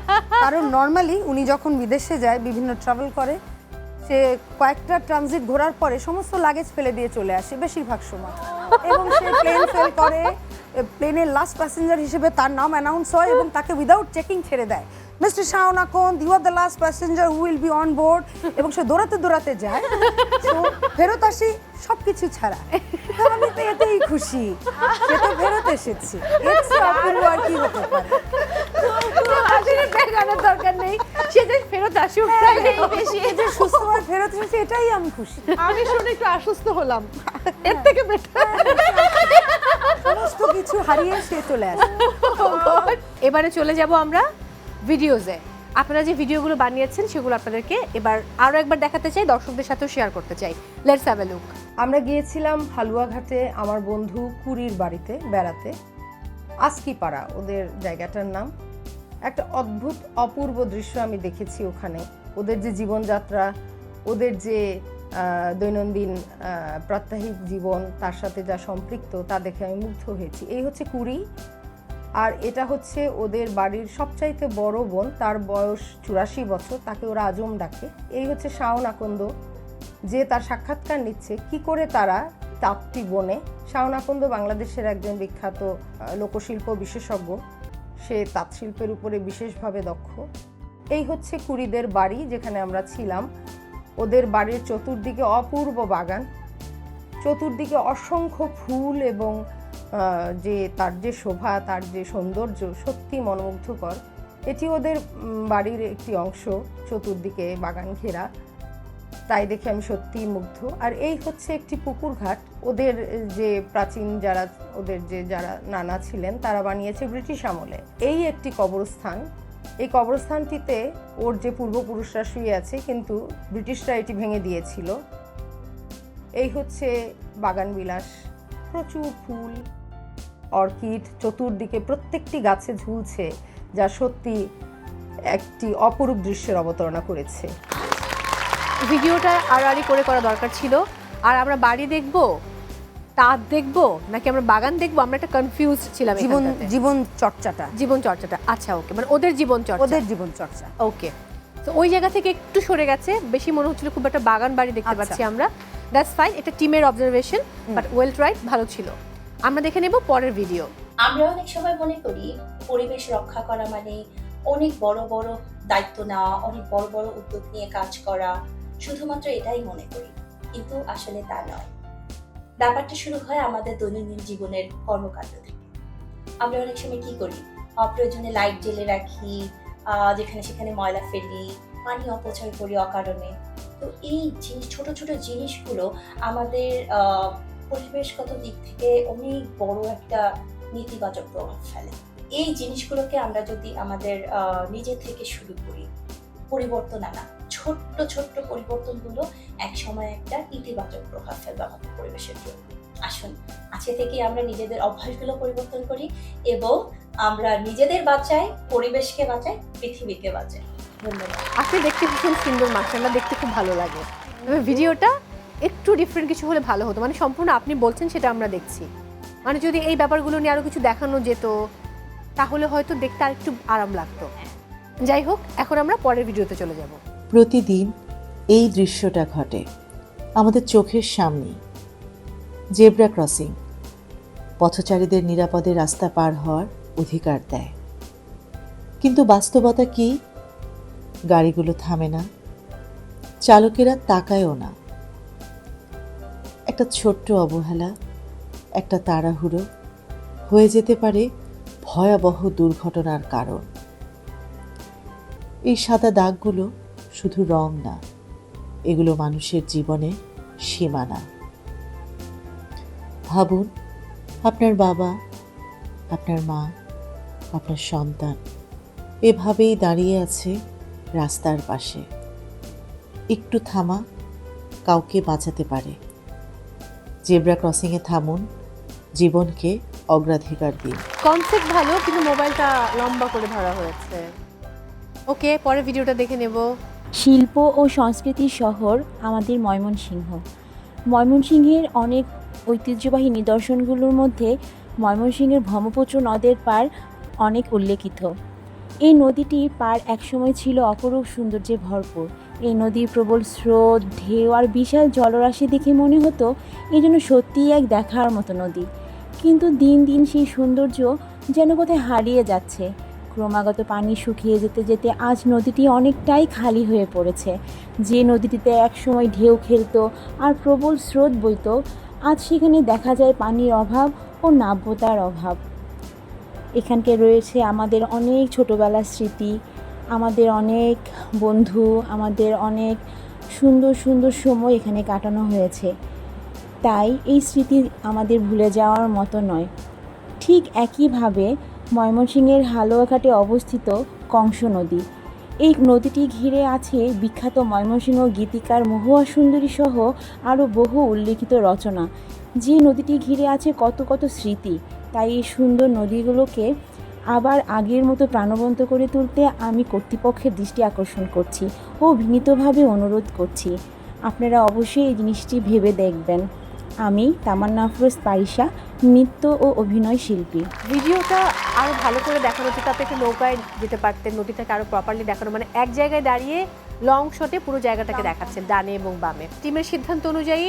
কারণ নর্মালি উনি যখন বিদেশে যায়, বিভিন্ন ট্রাভেল করে, সে কয়েকটা ট্রানজিট ঘোরার পরে সমস্ত লাগেজ ফেলে দিয়ে চলে আসে বেশিরভাগ সময়, এবং সে প্লেন ফেল করে, প্লেনের লাস্ট প্যাসেঞ্জার হিসেবে তার নাম অ্যানাউন্স হয় এবং তাকে উইদাউট চেকিং ছেড়ে দেয়, mister Shawon Akand, you are the last passenger who will be on board, এবং সে দৌড়াতে যায়। তো ফেরত আসি সব কিছু ছাড়া। তো আমি তো এতেই খুশি, সে তো ফেরত এসেছে, এর চেয়ে অপূর্ব আর কি হতে পারে। আসলে ব্যাগ আনার দরকার নেই, সে যে ফেরত আসুক তাহলেই বেশি। এই যে সুস্থভাবে ফেরত এসেছে, এটাই আমি খুশি। আমি শুনে একটু আশ্বস্ত হলাম, এর থেকে বেটার। সমস্ত কিছু হারিয়ে সে চলে আসে। এবারে চলে যাব আমরা ভিডিওজে। আপনারা যে ভিডিওগুলো বানিয়েছেন সেগুলো আপনাদেরকে এবার আরো একবার দেখাতে চাই, দর্শকদের সাথেও শেয়ার করতে চাই। Let's have a look. আমরা গিয়েছিলাম হালুয়াঘাটে আমার বন্ধু কুরির বাড়িতে বেড়াতে, আসকিপাড়া ওদের জায়গাটার নাম। একটা অদ্ভুত অপূর্ব দৃশ্য আমি দেখেছি ওখানে। ওদের যে জীবনযাত্রা, ওদের যে দৈনন্দিন প্রাত্যহিক জীবন, তার সাথে যা সম্পৃক্ত, তা দেখে আমি মুগ্ধ হয়েছি। এই হচ্ছে কুরি, আর এটা হচ্ছে ওদের বাড়ির সবচাইতে বড় বোন, তার বয়স 84 বছর, তাকে ওরা আজম ডাকে। এই হচ্ছে শাওন আকন্দ, যে তার সাক্ষাৎকার নিচ্ছে কি করে তারা তাঁতটি বনে। শাওন আকন্দ বাংলাদেশের একজন বিখ্যাত লোকশিল্প বিশেষজ্ঞ, সে তাঁত শিল্পের উপরে বিশেষভাবে দক্ষ। এই হচ্ছে কুরিদের বাড়ি যেখানে আমরা ছিলাম। ওদের বাড়ির চতুর্দিকে অপূর্ব বাগান, চতুর্দিকে অসংখ্য ফুল, এবং যে তার যে শোভা, তার যে সৌন্দর্য সত্যি মনোমুগ্ধকর। এটি ওদের বাড়ির একটি অংশ, চতুর্দিকে বাগান ঘেরা, তাই দেখে আমি সত্যিই মুগ্ধ। আর এই হচ্ছে একটি পুকুর ঘাট, ওদের যে প্রাচীন যারা নানা ছিলেন তারা বানিয়েছে ব্রিটিশ আমলে। এই একটি কবরস্থান, এই কবরস্থানটিতে ওর যে পূর্বপুরুষরা শুয়ে আছে, কিন্তু ব্রিটিশরা এটি ভেঙে দিয়েছিল। এই হচ্ছে বাগান বিলাস, প্রচুর ফুল, অর্কিড চতুর্দিকে প্রত্যেকটি গাছে ঝুলছে, যা সত্যি একটি অপরূপ দৃশ্যের অবতারণা করেছে। ভিডিওটা আড়াআড়ি করে করা দরকার ছিল। আর আমরা বাড়ি দেখবো, তাঁত দেখবো, নাকি আমরা বাগান দেখবো, আমরা একটা কনফিউজ ছিলাম। জীবন চর্চাটা আচ্ছা, ওকে, মানে ওদের জীবন চর্চা। ওকে, তো ওই জায়গা থেকে একটু সরে গেছে, বেশি মনে হচ্ছিল খুব একটা বাগান বাড়ি দেখতে পাচ্ছি আমরা। দ্যাটস ফাইন, এটা টিমের অবজারভেশন, বাট ওয়েল ট্রাইড, ভালো ছিল। আমরা দেখে নেব পরের ভিডিও। আমরা অনেক সময় মনে করি পরিবেশ রক্ষা করা মানে অনেক বড় বড় দায়িত্ব নেওয়া, অনেক বড় বড় উদ্যোগ নিয়ে কাজ করা, শুধুমাত্র এটাই মনে করি, কিন্তু আসলে তা নয়। ব্যাপারটা শুরু হয় আমাদের দৈনন্দিন জীবনের কর্মকাণ্ড থেকে। আমরা অনেক সময় কি করি, অপ্রয়োজনে লাইট জ্বেলে রাখি, যেখানে সেখানে ময়লা ফেলি, পানি অপচয় করি অকারণে। তো এই ছোট ছোট জিনিসগুলো আমাদের পরিবেশগত দিক থেকে অনেক বড় একটা নেতিবাচক প্রভাব ফেলে। এই জিনিসগুলোকে আমরা যদি আমাদের নিজে থেকে শুরু করি, পরিবর্তন আনা, ছোট্ট ছোট্ট পরিবর্তনগুলো এক সময় একটা ইতিবাচক প্রভাব ফেলবে আমাদের পরিবেশের জন্য। আসুন আজকে থেকে আমরা নিজেদের অভ্যাসগুলো পরিবর্তন করি এবং আমরা নিজেদের বাঁচাই, পরিবেশকে বাঁচাই, পৃথিবীকে বাঁচাই। ধন্যবাদ। আপনি দেখতে ভীষণ সুন্দর, মাশাআল্লাহ, দেখতে খুব ভালো লাগে। তবে ভিডিওটা একটু ডিফারেন্ট কিছু হলে ভালো হতো, মানে সম্পূর্ণ আপনি বলছেন সেটা আমরা দেখছি, মানে যদি এই ব্যাপারগুলো নিয়ে আরো কিছু দেখানো যেত তাহলে হয়তো দেখতে আরেকটু আরাম লাগতো। যাই হোক, এখন আমরা পরের ভিডিওতে চলে যাব। প্রতিদিন এই দৃশ্যটা ঘটে আমাদের চোখের সামনে। জেব্রা ক্রসিং পথচারীদের নিরাপদে রাস্তা পার হওয়ার অধিকার দেয়, কিন্তু বাস্তবতা কি? গাড়িগুলো থামে না, চালকেরা তাকায়ও না। একটা ছোট্ট অবহেলা, একটা তাড়াহুড়ো হয়ে যেতে পারে ভয়াবহ দুর্ঘটনার কারণ। এই সাদা দাগগুলো শুধু রং না, এগুলো মানুষের জীবনে সীমানা। ভাবুন, আপনার বাবা, আপনার মা, আপনার সন্তান এভাবেই দাঁড়িয়ে আছে রাস্তার পাশে। একটু থামা কাউকে বাঁচাতে পারে। জেব্রা ক্রসিংয়ে থামুন, জীবনকে অগ্রাধিকার দিন। কনসেপ্ট ভালো, কিন্তু মোবাইলটা লম্বা করে ধরা হয়েছে। ওকে, পরে ভিডিওটা দেখে নেব। শিল্প ও সংস্কৃতির শহর আমাদের ময়মনসিংহ। ময়মনসিংহের অনেক ঐতিহ্যবাহী নিদর্শনগুলোর মধ্যে ময়মনসিংহের ব্রহ্মপুত্র নদের পাড় অনেক উল্লেখিত। এই নদীটির পাড় একসময় ছিল অপরূপ সৌন্দর্যে ভরপুর। এই নদীর প্রবল স্রোত, ঢেউ আর বিশাল জলরাশি দেখে মনে হতো এই যেন সত্যিই এক দেখার মতো নদী। কিন্তু দিন দিন সেই সৌন্দর্য যেন কোথায় হারিয়ে যাচ্ছে। ক্রমাগত পানি শুকিয়ে যেতে যেতে আজ নদীটি অনেকটাই খালি হয়ে পড়েছে। যে নদীটিতে একসময় ঢেউ খেলতো আর প্রবল স্রোত বইতো, আজ সেখানে দেখা যায় পানির অভাব ও নাব্যতার অভাব। এখানকে রয়েছে আমাদের অনেক ছোটোবেলার স্মৃতি, আমাদের অনেক বন্ধু, আমাদের অনেক সুন্দর সুন্দর সময় এখানে কাটানো হয়েছে। তাই এই স্মৃতি আমাদের ভুলে যাওয়ার মতো নয়। ঠিক একইভাবে ময়মনসিংহের হালুয়াঘাটে অবস্থিত কংস নদী। এই নদীটি ঘিরে আছে বিখ্যাত ময়মনসিংহ গীতিকার মহুয়া সুন্দরী সহ আরও বহু উল্লেখিত রচনা। যে নদীটি ঘিরে আছে কত কত স্মৃতি। তাই এই সুন্দর নদীগুলোকে আবার আগের মতো প্রাণবন্ত করে তুলতে আমি কর্তৃপক্ষের দৃষ্টি আকর্ষণ করছি ও বিনীতভাবে অনুরোধ করছি, আপনারা অবশ্যই এই জিনিসটি ভেবে দেখবেন। আমি তামান্না আফরোজ পারিশা, নৃত্য ও অভিনয় শিল্পী। ভিডিওটা আরো ভালো করে দেখানো যেত, আপনি একটু নৌকায় যেতে পারতেন, নদীটাকে আরো প্রপারলি দেখানো, মানে এক জায়গায় দাঁড়িয়ে লং শটে পুরো জায়গাটাকে দেখাচ্ছেন ডানে এবং বামে। টিমের সিদ্ধান্ত অনুযায়ী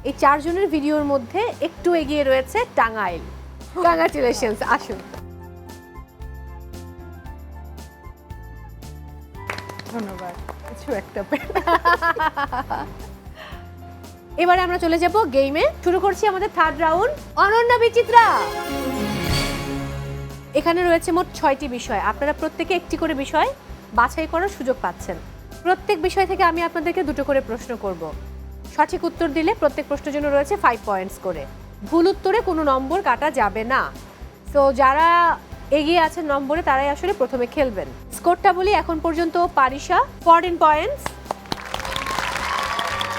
এই 4 জনের ভিডিওর মধ্যে একটু এগিয়ে রয়েছে টাঙ্গাইল। কংগ্রাচুলেশনস, আসুন। ধন্যবাদ। কিছু একটা এবারে আমরা চলে যাব গেমে। শুরু করছি আমাদের 3rd রাউন্ড। অনন্যা বিচিত্রা, এখানে রয়েছে মোট 6টি বিষয়। আপনারা প্রত্যেকে একটি করে বিষয় বাছাই করার সুযোগ পাচ্ছেন। প্রত্যেক বিষয় থেকে আমি আপনাদেরকে 2টো করে প্রশ্ন করব। সঠিক উত্তর দিলে প্রত্যেক প্রশ্নের জন্য রয়েছে 5 পয়েন্টস করে। ভুল উত্তরে কোনো নম্বর কাটা যাবে না। সো যারা এগিয়ে আছেন নম্বরে তারাই আসলে প্রথমে খেলবেন। স্কোরটা বলি, এখন পর্যন্ত পারিশা 14 পয়েন্টস,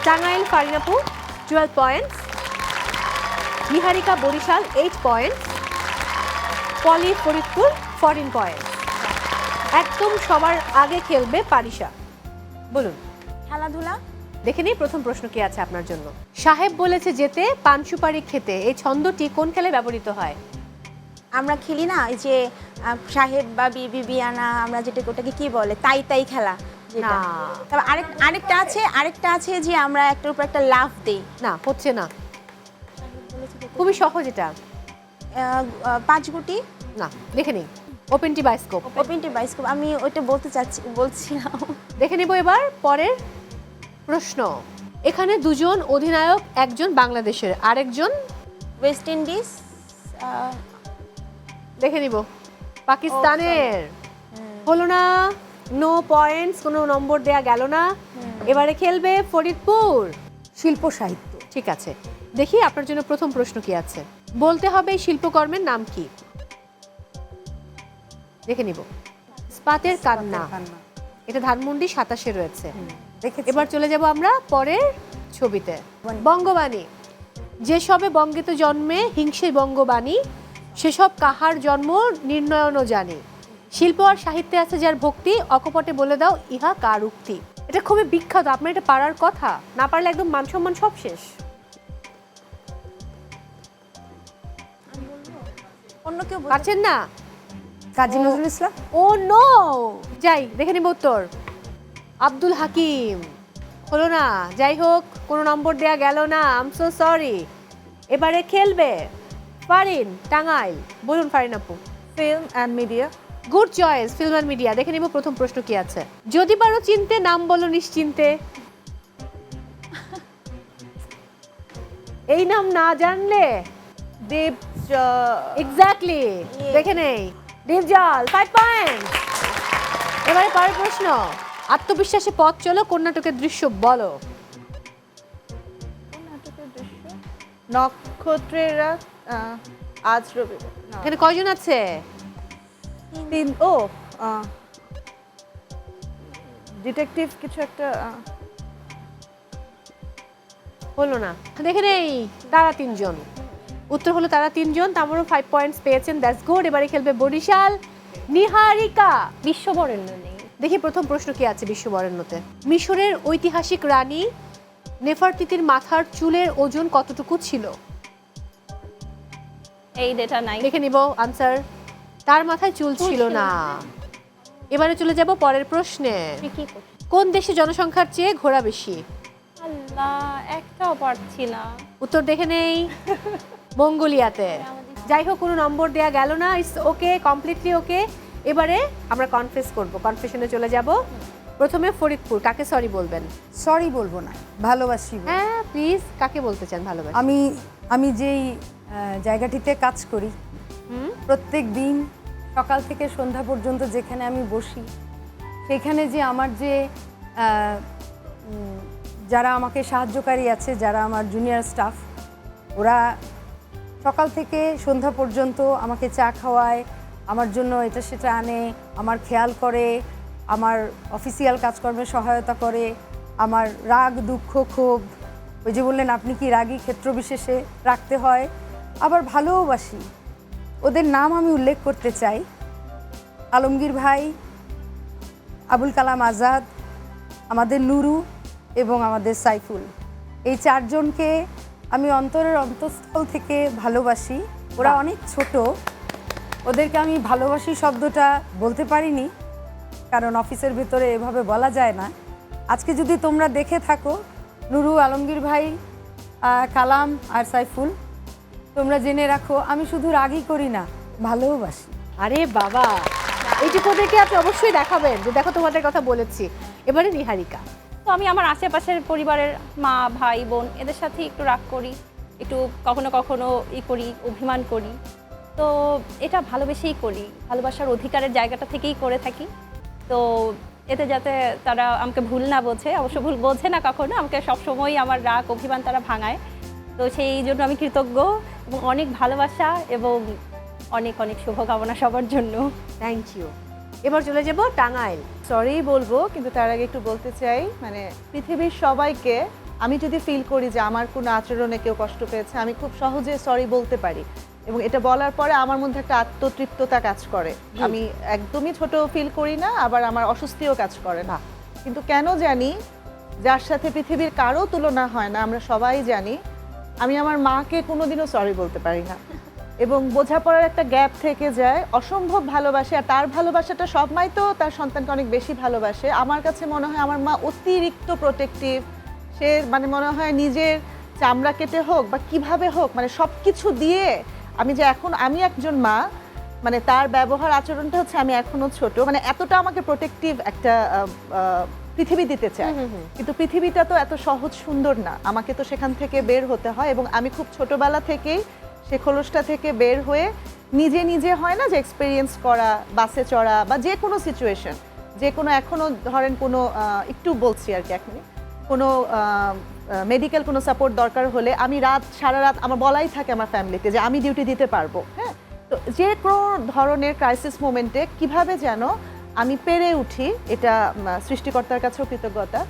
টাঙ্গাইল ফারিনাপু 12 পয়েন্টস, নিহারিকা বরিশাল 8 পয়েন্টস, পলি ফরিদপুর 14 পয়েন্টস। একদম সবার আগে খেলবে পারিশা। বলুন। খেলাধুলা দেখে নিই প্রথম প্রশ্ন কি আছে আপনার জন্য। সাহেব বলেছে যেতে, পান সুপারি খেতে, এই ছন্দটি কোন খেলায় ব্যবহৃত হয়? আমরা খেলি না, এই যে সাহেব বা বিবি বিয়ানা, আমরা যেটা ওটাকে কি বলে, তাই তাই খেলা যেটা। তবে আরেকটা আছে যে আমরা একটার উপর একটা লাফ দেই। না, হচ্ছে না, খুবই সহজ এটা। 5 গুটি। না, দেখে নিই। ওপেন টি বায়োস্কোপ। ওপেন টি বায়োস্কোপ, আমি ওইটা বলছিলাম। দেখে নিব এবার পরের প্রশ্ন। এখানে 2 জন অধিনায়ক, একজন বাংলাদেশের, আরেকজন ওয়েস্ট ইন্ডিজ। দেখে নিব পাকিস্তানের। হলো না, নো পয়েন্টস, কোনো নম্বর দেয়া গেল না। এবারে খেলবে ফরিদপুর। শিল্প সাহিত্য। ঠিক আছে, দেখি আপনার জন্য প্রথম প্রশ্ন কি আছে। বলতে হবে এই শিল্পকর্মের নাম কি। দেখে নিব। স্পাতের কান্না, এটা ধানমন্ডি 27-এ রয়েছে। এবার চলে যাব আমরা পরের ছবিতে। বঙ্গবাণী, যেসবে বঙ্গেত জন্মে হিংসে বঙ্গবাণী, সেসব কাহার জন্ম নির্ণয়নও জানি। শিল্প আর সাহিত্যে আছে যার ভক্তি, অকপটে বলে দাও ইহা কার উক্তি। এটা খুবই বিখ্যাত, আপনার এটা পারার কথা, না পারলে একদম মান সম্মান সব শেষ। অন্য কেউ পারছেন না? কাজী নজরুল ইসলাম। ও নো, যাই দেখে নিব উত্তর। আব্দুল হাকিম। হলো না, যাই হোক, কোনো নম্বর দেয়া গেল না, আই এম সো সরি। এবারে খেলবে ফারিন, টাঙ্গাইল। বলুন ফারিন আপু। Film and media. Good choice, film and media. দেখে নিব প্রথম প্রশ্ন কি আছে। যদি পারো চিনতে, নাম বলো নিশ্চিন্তে। এই নাম না জানলে দীপ এক্স্যাক্টলি, দেখে নেই ডিপ জল 5 পয়েন্ট। এবারে পরের প্রশ্ন, আত্মবিশ্বাসে পথ চলো, কর্ণাটকের দৃশ্য বলো। নক্ষত্রেরা আজ রবিবার না। এখানে কয়জন আছে? 3 ও ডিটেকটিভ কিছু একটা হলো না, দেখে নেই তারা 3 জন। উত্তর হলো তারা 3 জন, তারপরও 5 পয়েন্টস পেয়েছেন, দ্যাটস গুড। এবারে খেলবে বরিশাল নিহারিকা। বিশ্ববরেণ্য নেই। দেখি প্রথম প্রশ্ন কি আছে বিশ্ববরেণ্যতে। মিশরের ঐতিহাসিক রানী নেফারতিতির মাথার চুলের ওজন কতটুকু ছিল? এই ডেটা নাই। দেখে নিব আনসার। তার মাথায় চুল ছিল না। এবারে চলে যাব পরের প্রশ্নে। কোন দেশে জনসংখ্যার চেয়ে ঘোড়া বেশি? আল্লাহ, একটাও পারছি না। উত্তর দেখে নেই, মঙ্গোলিয়াতে। যাই হোক, কোনো নম্বর দেয়া গেল না, ইটস ওকে, কমপ্লিটলি ওকে। এবারে আমরা কনফেস করব, কনফেশনে চলে যাব। প্রথমে ফরিদপুর, কাকে সরি বলবেন? সরি বলবো না, ভালোবাসি বলবো। হ্যাঁ প্লিজ, কাকে বলতে চান ভালোবাসি? আমি যেই জায়গাটিতে কাজ করি, প্রত্যেক দিন সকাল থেকে সন্ধ্যা পর্যন্ত যেখানে আমি বসি, সেখানে যে আমার যে যারা আমাকে সাহায্যকারী আছে, যারা আমার জুনিয়র স্টাফ, ওরা সকাল থেকে সন্ধ্যা পর্যন্ত আমাকে চা খাওয়ায়, আমার জন্য এটা সেটা আনে, আমার খেয়াল করে, আমার অফিসিয়াল কাজকর্মে সহায়তা করে, আমার রাগ দুঃখ ক্ষোভ, ওই যে বললেন আপনি কি রাগী, ক্ষেত্র বিশেষে রাখতে হয়, আবার ভালোবাসি। ওদের নাম আমি উল্লেখ করতে চাই, আলমগীর ভাই, আবুল কালাম আজাদ, আমাদের নুরু এবং আমাদের সাইফুল। এই 4 জনকে আমি অন্তরের অন্তঃস্থল থেকে ভালোবাসি। ওরা অনেক ছোট, ওদেরকে আমি ভালোবাসি শব্দটা বলতে পারিনি, কারণ অফিসের ভেতরে এভাবে বলা যায় না। আজকে যদি তোমরা দেখে থাকো, নুরু, আলমগীর ভাই, কালাম আর সাইফুল, তোমরা জেনে রাখো আমি শুধু রাগই করি না, ভালোবাসি। আরে বাবা, এইটুকু ওদেরকে আপনি অবশ্যই দেখাবেন যে দেখো তোমাদের কথা বলেছি। এবারে নিহারিকা। তো আমি আমার আশেপাশের পরিবারের মা, ভাই, বোন এদের সাথে একটু রাগ করি, একটু কখনো কখনো করি, অভিমান করি। তো এটা ভালোবেসেই করি, ভালোবাসার অধিকারের জায়গাটা থেকেই করে থাকি। তো এতে যাতে তারা আমাকে ভুল না বোঝে, অবশ্য ভুল বোঝে না কখনো, আমাকে সবসময় আমার রাগ অভিমান তারা ভাঙায়। তো সেই জন্য আমি কৃতজ্ঞ এবং অনেক ভালোবাসা এবং অনেক অনেক শুভকামনা সবার জন্য। Thank you. এবার চলে যাব টাঙ্গাইল। সরি বলবো, কিন্তু তার আগে একটু বলতে চাই, মানে পৃথিবীর সবাইকে আমি যদি ফিল করি যে আমার কোনো আচরণে কেউ কষ্ট পেয়েছে, আমি খুব সহজে সরি বলতে পারি, এবং এটা বলার পরে আমার মধ্যে একটা আত্মতৃপ্ততা কাজ করে। আমি একদমই ছোট ফিল করি না, আবার আমার অস্বস্তিও কাজ করে না। কিন্তু কেন জানি, যার সাথে পৃথিবীর কারো তুলনা হয় না, আমরা সবাই জানি, আমি আমার মাকে কোনোদিনও সরি বলতে পারি না, এবং বোঝাপড়ার একটা গ্যাপ থেকে যায়, অসম্ভব ভালোবাসে। আর তার ভালোবাসাটা সব মাই তো তার সন্তানকে অনেক বেশি ভালোবাসে। আমার কাছে মনে হয় আমার মা অতিরিক্ত প্রোটেক্টিভ। সে মানে মনে হয় নিজের চামড়া কেটে হোক বা কিভাবে হোক, মানে সব কিছু দিয়ে আমি একজন মা, মানে তার ব্যবহার আচরণটা হচ্ছে, আমি এখনো ছোট, মানে এতটা আমাকে প্রোটেক্টিভ একটা পৃথিবী দিতে চায়। কিন্তু পৃথিবীটা তো এত সহজ সুন্দর না, আমাকে তো সেখান থেকে বের হতে হয়। এবং আমি খুব ছোটবেলা থেকেই সে খোলসটা থেকে বের হয়ে নিজে নিজে হয় না যে এক্সপিরিয়েন্স করা, বাসে চড়া বা যে কোনো সিচুয়েশন, যে কোনো এখনও ধরেন কোনো একটু বলছি আর কি, এখনই কোনো মেডিকেল কোনো সাপোর্ট দরকার হলে আমি সারা রাত আমার বলাই থাকে আমার ফ্যামিলিতে যে আমি ডিউটি দিতে পারবো। হ্যাঁ, তো যে কোনো ধরনের ক্রাইসিস মোমেন্টে কিভাবে যেন আমি পেরে উঠি, এটা সৃষ্টিকর্তার কাছেও কৃতজ্ঞতা।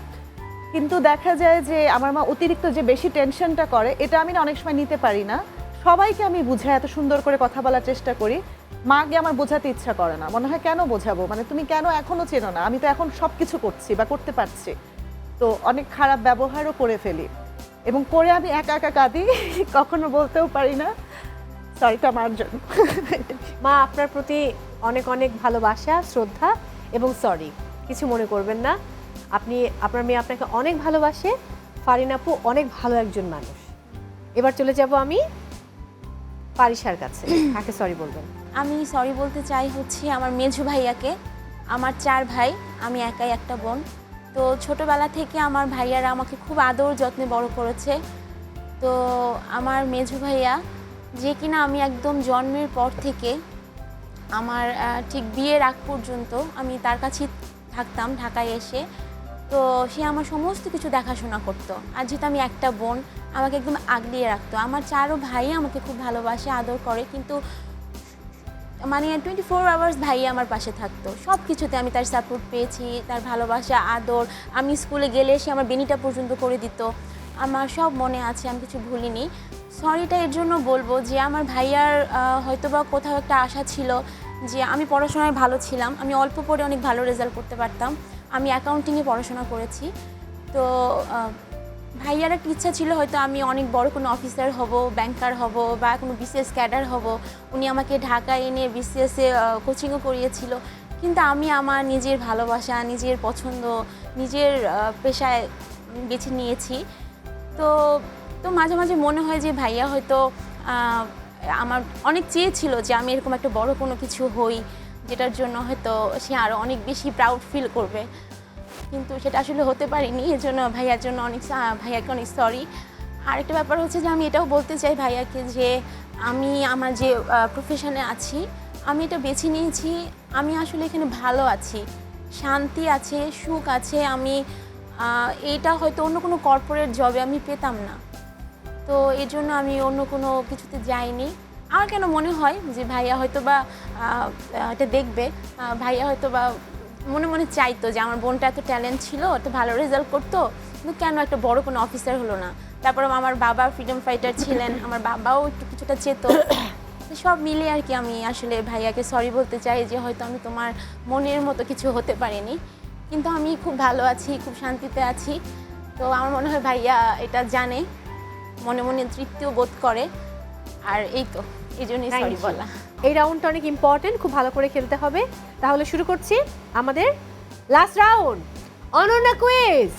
কিন্তু দেখা যায় যে আমার মা অতিরিক্ত যে বেশি টেনশনটা করে, এটা আমি অনেক সময় নিতে পারি না। সবাইকে আমি বুঝাই, এত সুন্দর করে কথা বলার চেষ্টা করি, মাকে আমার বোঝাতে ইচ্ছা করে না। মনে হয় কেন বোঝাবো, মানে তুমি কেন এখনো চেনো না, আমি তো এখন সব কিছু করছি বা করতে পারছি। তো অনেক খারাপ ব্যবহারও করে ফেলি, এবং করে আমি একা একা কাঁদি, কখনো বলতেও পারি না সরিটা মার জন্য। মা আপনার প্রতি অনেক অনেক ভালোবাসা, শ্রদ্ধা এবং সরি, কিছু মনে করবেন না। আপনার মেয়ে আপনাকে অনেক ভালোবাসে। ফারিন আপু অনেক ভালো একজন মানুষ। এবার চলে যাব আমি পারিশার কাছে, কাকে সরি বলবেন? আমি সরি বলতে চাই হচ্ছে আমার মেঝু ভাইয়াকে। আমার 4 ভাই, আমি একাই একটা বোন। তো ছোটোবেলা থেকে আমার ভাইয়ারা আমাকে খুব আদর যত্নে বড় করেছে। তো আমার মেঝু ভাইয়া যে কিনা আমি একদম জন্মের পর থেকে আমার ঠিক বিয়ের আগ পর্যন্ত আমি তার কাছেই থাকতাম ঢাকায় এসে। তো সে আমার সমস্ত কিছু দেখাশোনা করতো। আর যেহেতু আমি একটা বোন, আমাকে একদম আগলিয়ে রাখতো। আমার 4 ভাই আমাকে খুব ভালোবাসে, আদর করে, কিন্তু মানে 24 আওয়ার্স ভাই আমার পাশে থাকতো। সব কিছুতে আমি তার সাপোর্ট পেয়েছি, তার ভালোবাসা, আদর। আমি স্কুলে গেলে সে আমার বেনিটা পর্যন্ত করে দিত। আমার সব মনে আছে, আমি কিছু ভুলিনি। সরিটা এর জন্য বলবো যে আমার ভাইয়ার হয়তোবা কোথাও একটা আশা ছিল যে আমি পড়াশোনায় ভালো ছিলাম, আমি অল্প পড়ে অনেক ভালো রেজাল্ট করতে পারতাম। আমি অ্যাকাউন্টিংয়ে পড়াশোনা করেছি। তো ভাইয়ার একটা ইচ্ছা ছিল হয়তো আমি অনেক বড় কোনো অফিসার হব, ব্যাংকার হব, বা কোনো বিসিএস ক্যাডার হব। উনি আমাকে ঢাকায় এনে বিসিএসে কোচিংও করিয়েছিল। কিন্তু আমি আমার নিজের ভালোবাসা, নিজের পছন্দ, নিজের পেশায় বেছে নিয়েছি। তো তো মাঝে মাঝে মনে হয় যে ভাইয়া হয়তো আমার অনেক চেয়েছিল যে আমি এরকম একটা বড় কোনো কিছু হই, যেটার জন্য হয়তো সে আরও অনেক বেশি প্রাউড ফিল করবে। কিন্তু সেটা আসলে হতে পারিনি, এর জন্য ভাইয়াকে অনেক সরি। আর একটা ব্যাপার হচ্ছে যে আমি এটাও বলতে চাই ভাইয়াকে যে আমি আমার যে প্রফেশনে আছি, আমি এটা বেছে নিয়েছি, আমি আসলে এখানে ভালো আছি, শান্তি আছে, সুখ আছে। আমি এইটা হয়তো অন্য কোনো কর্পোরেট জবে আমি পেতাম না। তো এর জন্য আমি অন্য কোনো কিছুতে যাইনি। আমার কেন মনে হয় যে ভাইয়া হয়তো বা এটা দেখবে, ভাইয়া হয়তো বা মনে মনে চাইতো যে আমার বোনটা এত ট্যালেন্ট ছিল, এত ভালো রেজাল্ট করতো, কিন্তু কেন একটা বড় কোনো অফিসার হলো না। তারপর আমার বাবা ফ্রিডম ফাইটার ছিলেন, আমার বাবাও একটু কিছুটা চেত। সব মিলিয়ে আর কি আমি আসলে ভাইয়াকে সরি বলতে চাই যে হয়তো আমি তোমার মনের মতো কিছু হতে পারিনি, কিন্তু আমি খুব ভালো আছি, খুব শান্তিতে আছি। তো আমার মনে হয় ভাইয়া এটা জানে, মনে মনে তৃপ্তিও বোধ করে। আর এই তো এই জন্যই সরি বলা। এই রাউন্ডটা অনেক ইম্পর্টেন্ট, খুব ভালো করে খেলতে হবে। তাহলে শুরু করছি আমাদের লাস্ট রাউন্ড, অনন্যা কুইজ।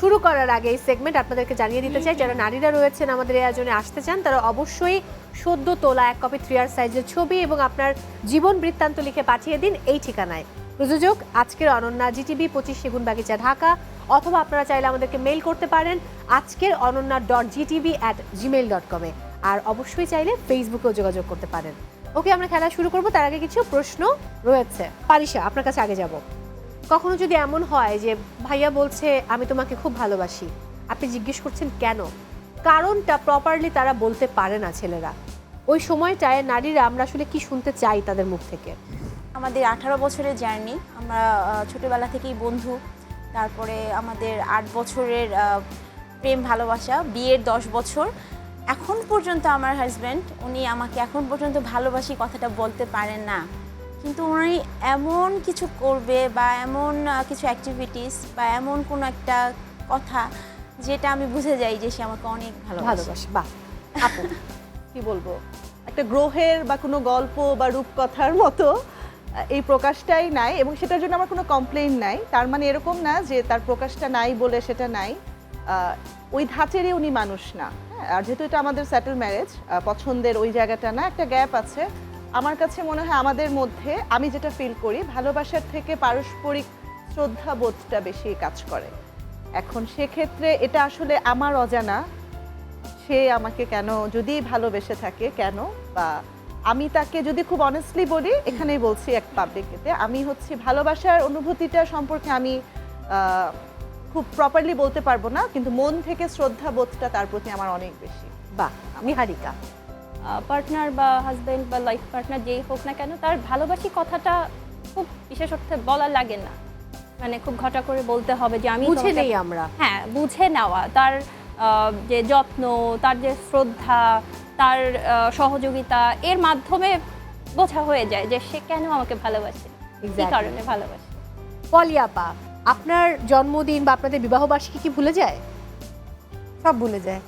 শুরু করার আগে এই সেগমেন্ট আপনাদেরকে জানিয়ে দিতে চাই, যারা নারীরা রয়েছেন আমাদের এই আয়োজনে আসতে চান, তারা অবশ্যই সদ্য তোলা 1 কপি 3R সাইজের ছবি এবং আপনার জীবন বৃত্তান্ত লিখে পাঠিয়ে দিন এই ঠিকানায়। প্রযোজক আজকের অনন্যা, জিটিভি 25 সেগুনবাগিচা, ঢাকা। অথবা আপনারা চাইলে আমাদেরকে মেইল করতে পারেন আজকের ononna.gtv@gmail.com এ। আর অবশ্যই চাইলে ফেসবুকেও যোগাযোগ করতে পারেন। ওকে, আমরা খেলা শুরু করব, তার আগে কিছু প্রশ্ন রয়েছে। পারিশা, আপনার কাছে আগে যাব। কখনো যদি এমন হয় যে ভাইয়া বলছে আমি তোমাকে খুব ভালোবাসি, আপনি জিজ্ঞেস করছেন কেন, কারণটা প্রপারলি তারা বলতে পারে না ছেলেরা, ওই সময়টায় নারীরা আমরা আসলে কি শুনতে চাই তাদের মুখ থেকে? আমাদের 18 বছরের জার্নি, আমরা ছোটোবেলা থেকেই বন্ধু। তারপরে আমাদের 8 বছরের প্রেম ভালোবাসা, বিয়ের 10 বছর। এখন পর্যন্ত আমার হাজব্যান্ড, উনি আমাকে এখন পর্যন্ত ভালোবাসি কথাটা বলতে পারেন না, কিন্তু উনি এমন কিছু করবে বা এমন কিছু অ্যাক্টিভিটিস বা এমন কোনো একটা কথা যেটা আমি বুঝে যাই যে সে আমাকে অনেক ভালোবাসে। বাহ, আপু কি বলবো, একটা গ্রহের বা কোনো গল্প বা রূপকথার মতো এই প্রকাশটাই নাই, এবং সেটার জন্য আমার কোনো কমপ্লেইন নাই। তার মানে এরকম না যে তার প্রকাশটা নাই বলে সেটা নাই, ওই ধাঁচেরই উনি মানুষ না। আর যেহেতু এটা আমাদের সেটেল ম্যারেজ, পছন্দের ওই জায়গাটা না, একটা গ্যাপ আছে। আমার কাছে মনে হয় আমাদের মধ্যে আমি যেটা ফিল করি, ভালোবাসার থেকে পারস্পরিক শ্রদ্ধাবোধটা বেশি কাজ করে। এখন সেক্ষেত্রে এটা আসলে আমার অজানা, সে আমাকে কেন যদি ভালোবেসে থাকে কেন, বা আমি তাকে যদি খুব অনেস্টলি বলি, এখানেই বলছি এক পাবলিকেতে, আমি হচ্ছে ভালোবাসার অনুভূতিটা সম্পর্কে আমি খুব প্রপারলি বলতে পারবো না, কিন্তু মন থেকে শ্রদ্ধা বোধটা তার প্রতি আমার অনেক বেশি। বাহ, নিহারিকা। পার্টনার বা হাজবেন্ড বা লাইফ পার্টনার যেই হোক না কেন, তার ভালোবাসি কথাটা খুব বিশেষ অর্থে বলা লাগে না, মানে খুব ঘটা করে বলতে হবে যে আমি বুঝে নেই আমরা। হ্যাঁ, বুঝে নেওয়া, তার যে যত্ন, তার যে শ্রদ্ধা, তার সহযোগিতা, এর মাধ্যমে বোঝা হয়ে যায় যে সে কেন আমাকে ভালোবাসে, কি কারণে ভালোবাসে। পলিয়াপা, আপনার জন্মদিন বা আপনাদের বিবাহবার্ষিকী কি ভুলে যায়? সব ভুলে যায়।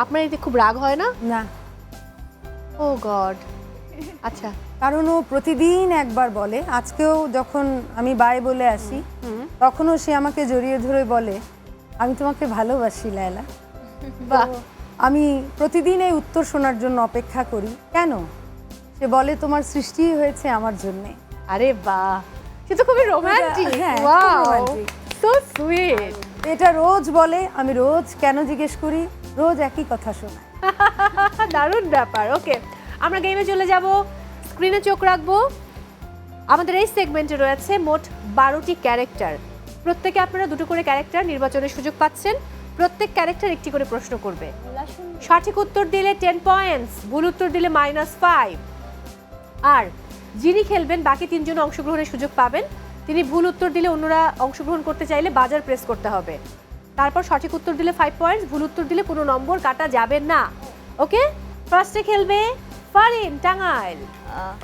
আপনার এতে খুব রাগ হয় না? না। ও গড, আচ্ছা। কারণ ও প্রতিদিন একবার বলে, আজকেও যখন আমি বাই বলে আসি তখনও সে আমাকে জড়িয়ে ধরে বলে আমি তোমাকে ভালোবাসি লায়লা। বাহ, আমি প্রতিদিন এই উত্তর শোনার জন্য অপেক্ষা করি। কেন? সে বলে তোমার সৃষ্টি হয়েছে আমার জন্যে। আরে বাহ, সে তো খুবই রোমান্টিক। Wow, so sweet. এটা রোজ বলে, আমি রোজ কেন জিজ্ঞেস করি, রোজ একই কথা শোনায়। দারুণ ব্যাপার। ওকে, আমরা গেমে চলে যাব। স্ক্রিনে চোখ রাখবো। আমাদের এই সেগমেন্টে রয়েছে মোট 12টি ক্যারেক্টার। প্রত্যেকে আপনারা দুটো করে ক্যারেক্টার নির্বাচনের সুযোগ পাচ্ছেন। প্রত্যেক ক্যারেক্টার একটি করে প্রশ্ন করবে। সঠিক উত্তর দিলে 10 পয়েন্টস, ভুল উত্তর দিলে -5। আর যিনি খেলবেন বাকি 3 জন অংশগ্রহণের সুযোগ পাবেন। তিনি ভুল উত্তর দিলে অন্যরা অংশগ্রহণ করতে চাইলে বাজার প্রেস করতে হবে। তারপর সঠিক উত্তর দিলে 5 পয়েন্টস, ভুল উত্তর দিলে কোনো নম্বর কাটা যাবে না। ওকে, ফার্স্টে খেলবে ফারিন টাঙ্গাইল।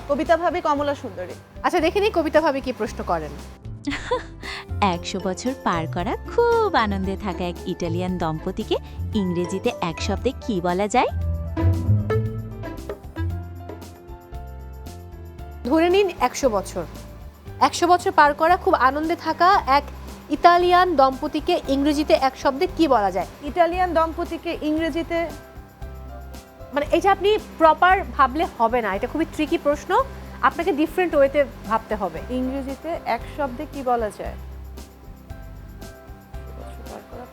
কবিতা ভাবি, কমলা সুন্দরী। আচ্ছা, দেখে নিই কবিতা ভাবি কি প্রশ্ন করেন। 100 বছর পার করা খুব আনন্দে থাকা এক ইটালিয়ান দম্পতিকে ইংরেজিতে এক শব্দে কি বলা যায়? ধরে নিন 100 বছর। 100 বছর পার করা খুব আনন্দে থাকা এক ইতালিয়ান দম্পতিকে ইংরেজিতে এক শব্দে কি বলা যায়? ইটালিয়ান দম্পতিকে ইংরেজিতে, মানে এটা আপনি প্রপার ভাবলে হবে না, এটা খুবই ট্রিকি প্রশ্ন, আপনাকে ডিফারেন্ট ওয়েতে ভাবতে হবে। ইংরেজিতে এক শব্দে কি বলা যায়?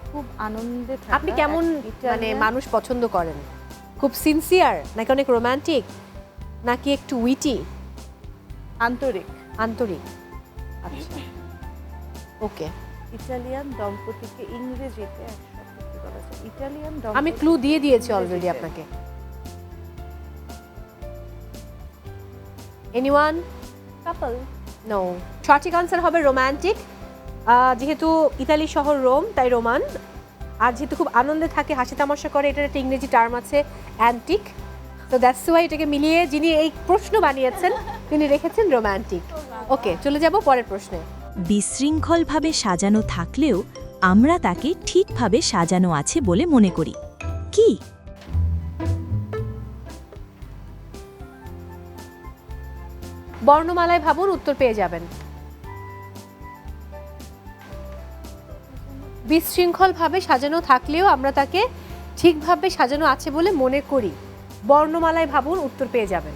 খুব আনন্দে থাকা। আপনি কেমন মানে মানুষ পছন্দ করেন? খুব সিনসিয়ার নাকি অনেক রোমান্টিক নাকি একটু উইটি? আন্তরিক। আন্তরিক, আচ্ছা ওকে। ইটালিয়ান দম্পতিকে ইংরেজিতে এক শব্দে কি বলা যায়? ইটালিয়ান আমি ক্লু দিয়ে দিয়েছি অলরেডি আপনাকে। এনিওয়ান? কাপল। নো, সঠিক আনসার হবে রোমান্টিক। যেহেতু ইতালি শহর রোম তাই রোমান, আর যেহেতু খুব আনন্দে থাকে, হাসি তামাশা করে, এটার একটা ইংরেজি টার্ম আছে অ্যান্টিক। তো দ্যাটস ওয়াই এটাকে মিলিয়ে যিনি এই প্রশ্ন বানিয়েছেন তিনি রেখেছেন রোমান্টিক। ওকে, চলে যাব পরের প্রশ্নে। বিশৃঙ্খলভাবে সাজানো থাকলেও আমরা তাকে ঠিকভাবে সাজানো আছে বলে মনে করি। কি? বর্ণমালায় ভাবুন, উত্তর পেয়ে যাবেন। বিশৃঙ্খলভাবে সাজানো থাকলেও আমরা তাকে ঠিকভাবে সাজানো আছে বলে মনে করি। বর্ণমালায় ভাবুন, উত্তর পেয়ে যাবেন।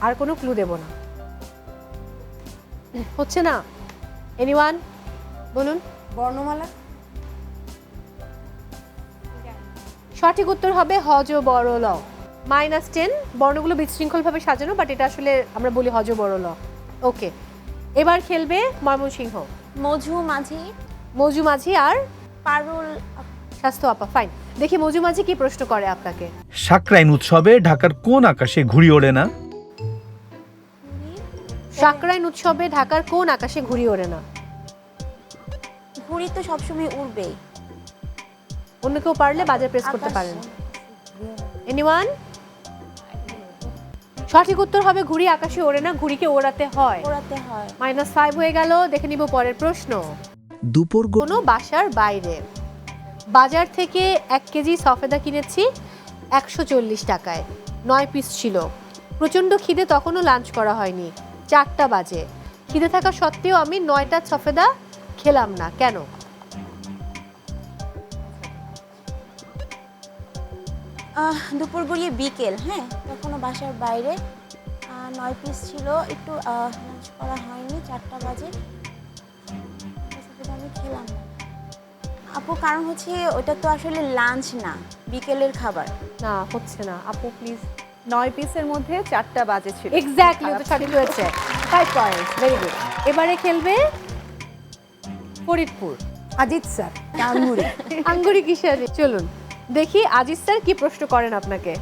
আর কোনো ক্লু দেব না। হচ্ছে না? এনিওয়ান বলুন। বর্ণমালা। সঠিক উত্তর হবে হজ বড় ল। -10। বর্ণগুলো বিশৃঙ্খলভাবে সাজানো, বাট এটা আসলে আমরা বলি হজ বড় ল। ওকে, এবার খেলবে ময়মনসিংহ। মজু মাঝি। মজু মাঝি আর পারুল স্বাস্থ্য আপা। ফাইন, দেখি মজু মাঝি কি প্রশ্ন করে আপনাকে। সাকরাইন উৎসবে ঢাকার কোন আকাশে ঘুড়ি ওড়ে না? সাকরাইন উৎসবে ঢাকার কোন আকাশে ঘুড়ি ওড়ে না? ঘুড়ি তো সবসময় উড়বেই। অন্য কেউ পারলে বাজার প্রেস করতে পারেন। এনিওয়ান? সঠিক উত্তর হবে ঘুড়ি আকাশে ওড়ে না, ঘুড়িকে ওড়াতে হয়। ওড়াতে হয়। -5 হয়ে গেল। দেখে নিব পরের প্রশ্ন। দুপুর কোনো বাসার বাইরে বাজার থেকে 1 কেজি সফেদা কিনেছি 140 টাকায়, 9 পিস ছিল। প্রচণ্ড খিদে, তখনও লাঞ্চ করা হয়নি, 4টা বাজে। খিদে থাকা সত্ত্বেও আমি 9টা সফেদা খেলাম না, কেন? দুপুর গড়িয়ে বিকেল, হ্যাঁ, তখনও বাসার বাইরে 9 পিস ছিল, একটু লাঞ্চ করা হয়নি, 4টা বাজে, আমি খেলাম না। আপু কারণ হচ্ছে ওটা তো আসলে লাঞ্চ না, বিকেলের খাবার। না, হচ্ছে না আপু, প্লিজ। 9 পিসের মধ্যে 4টা বাজে ছিল। এক্স্যাক্টলি, তো সঠিক হয়েছে। 5 পয়েন্টস, ভেরি গুড। এবারে খেলবে ফরিদপুর। আজিজ স্যার। আঙ্গুরি। আঙ্গুরি কিসের? চলুন দেখি আজিজ স্যার কি প্রশ্ন করেন আপনাকে।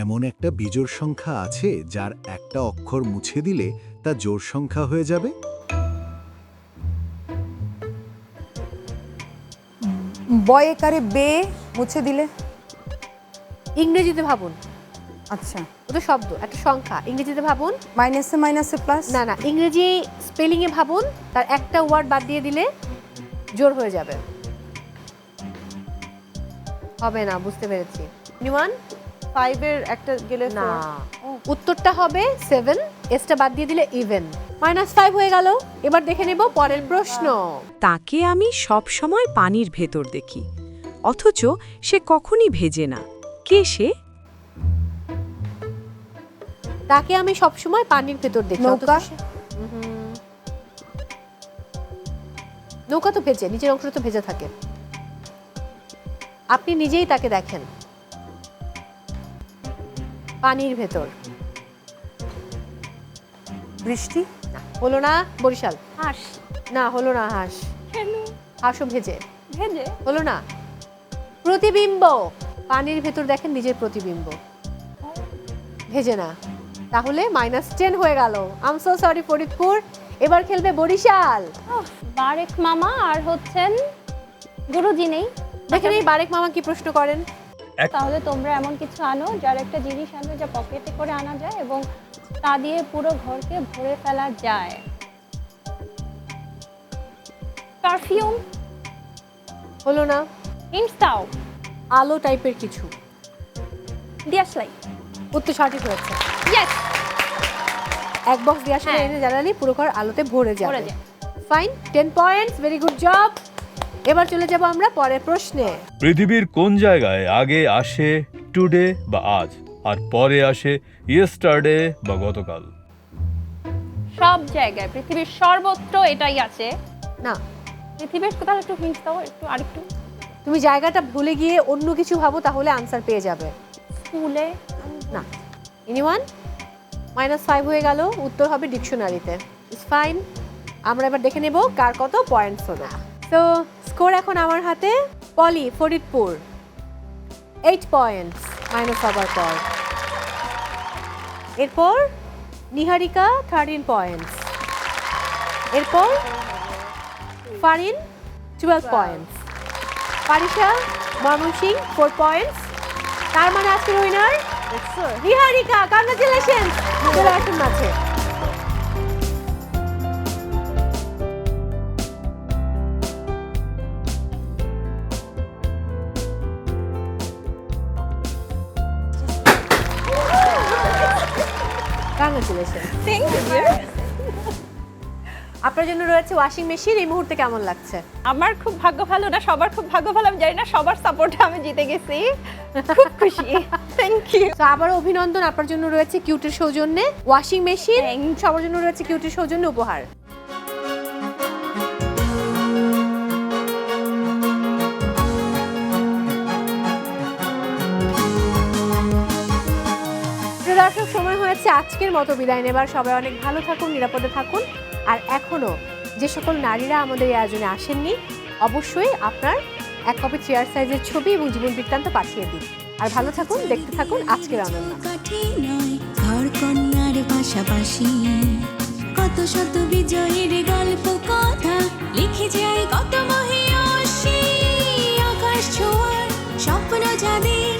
এমন একটা বিজোড় সংখ্যা আছে যার একটা অক্ষর মুছে দিলে তা জোড় সংখ্যা হয়ে যাবে? বয়েকারে বে মুছে দিলে? ইংরেজিতে ভাবুন। আচ্ছা, ওটা শব্দ, একটা সংখ্যা, ইংরেজিতে ভাবুন। মাইনাসে মাইনাসে প্লাস? না না, ইংরেজি স্পেলিংয়ে ভাবুন, তার একটা ওয়ার্ড বাদ দিয়ে দিলে জোর হয়ে যাবে। হবে না, বুঝতে পেরেছি। নিওয়ান? 5 এর একটা গেলে না, উত্তরটা হবে 7, এসটা বাদ দিয়ে দিলে ইভেন। -5 হয়ে গেল। এবার দেখে নেব পরের প্রশ্ন। তাকে আমি সব সময় পানির ভেতর দেখি, অথচ সে কখনই ভেজে না। কে সে? তাকে আমি সবসময় পানির ভেতর দেখি। নৌকা। নৌকা তো ভেজে, নিচের অংশটা তো ভেজে থাকে। আপনি নিজেই তাকে দেখেন পানির ভেতর। বৃষ্টি না, হলো না। বরিশাল হাঁস। না, হলো না। হাঁস কেন? হাঁসও ভেজে। ভেজে হলো না। প্রতিবিম্ব, পানির ভেতর দেখেন নিজের প্রতিবিম্ব, ভেজে না। তাহলে -10 হয়ে গেল। I am so sorry Faridpur. এবার খেলবে বরিশাল। বারেক মামা আর হচ্ছেন গুরুজি নেই। দেখেন এই বারেক মামা কি প্রশ্ন করেন। তাহলে তোমরা এমন কিছু আনো যার একটা জিনিস আনো যা পকেটে করে আনা যায় এবং তা দিয়ে পুরো ঘরকে ভরে ফেলা যায়। পারফিউম। হলো না। হিন্টস দাও। আলো টাইপের কিছু। দিয়াশলাই। উত্তর সঠিক হয়েছে। ইয়েস। এক বক্স দিয়াশলাই এনে জ্বালালে পুরো ঘর আলোতে ভরে যাবে। Fine, 10 points, very good job. এবার চলে যাব আমরা পরের প্রশ্নে। পৃথিবীর কোন জায়গায় আগে আসে টুডে বা আজ, আর পরে আসে ইয়েস্টারডে বা গতকাল? সব জায়গায়, পৃথিবীর সর্বত্র এটাই আছে। না, পৃথিবীর কোথাও একটু হিন্টস দাও, একটু আরেকটু। তুমি জায়গাটা ভুলে গিয়ে অন্য কিছু ভাবো, তাহলে আনসার পেয়ে যাবে। স্কুলে। না। এনিওয়ান? -5 হয়ে গেল। উত্তর হবে ডিকশনারিতে। It's fine. আমরা এবার দেখে নেব কার কত পয়েন্টস হলো। তো স্কোর এখন আমার হাতে। পলি ফরিদপুর 8 পয়েন্টস, মাইনাস হবার পর। এরপর নিহারিকা 13 পয়েন্টস। এরপর ফারিন 12 পয়েন্টস। পারিশা ময়মনসিংহ 4 পয়েন্টস। তার মানে আজকের উইনার নিহারিকা। কংগ্রাচুলেশনস। চলে আসুন মাঝে। কংগ্রাচুলেশন। Thank you. আপনার জন্য রয়েছে ওয়াশিং মেশিন। এই মুহূর্তে কেমন লাগছে? আমার খুব ভাগ্য ভালো না, সবার খুব ভাগ্য ভালো, আমি জানি না, সবার সাপোর্টে আমি জিতে গেছি। খুব খুশি। Thank you. তো আবারও অভিনন্দন। আপনার জন্য রয়েছে কিউটের সৌজন্যে ওয়াশিং মেশিন। সবার জন্য রয়েছে কিউটের সৌজন্যে উপহার। দর্শক, সময় হয়েছে আজকের মতো বিদায় নেবার। সবাই অনেক ভালো থাকুন, নিরাপদে থাকুন। আর এখনো যে সকল নারীরা আমাদের এই আয়োজনে আসেননি, অবশ্যই আপনার 1 কপি 3R সাইজের ছবি এবং জীবন বৃত্তান্ত পাঠিয়ে দিন। আর ভালো থাকুন, দেখতে থাকুন আজকের আনন্দ। ঘর কন্যার পাশাপাশি কত শত বিজয়ীর গল্প কথা লিখে যায় কত মহিয়সী। আকাশ ছোঁয়ার স্বপ্ন যাদের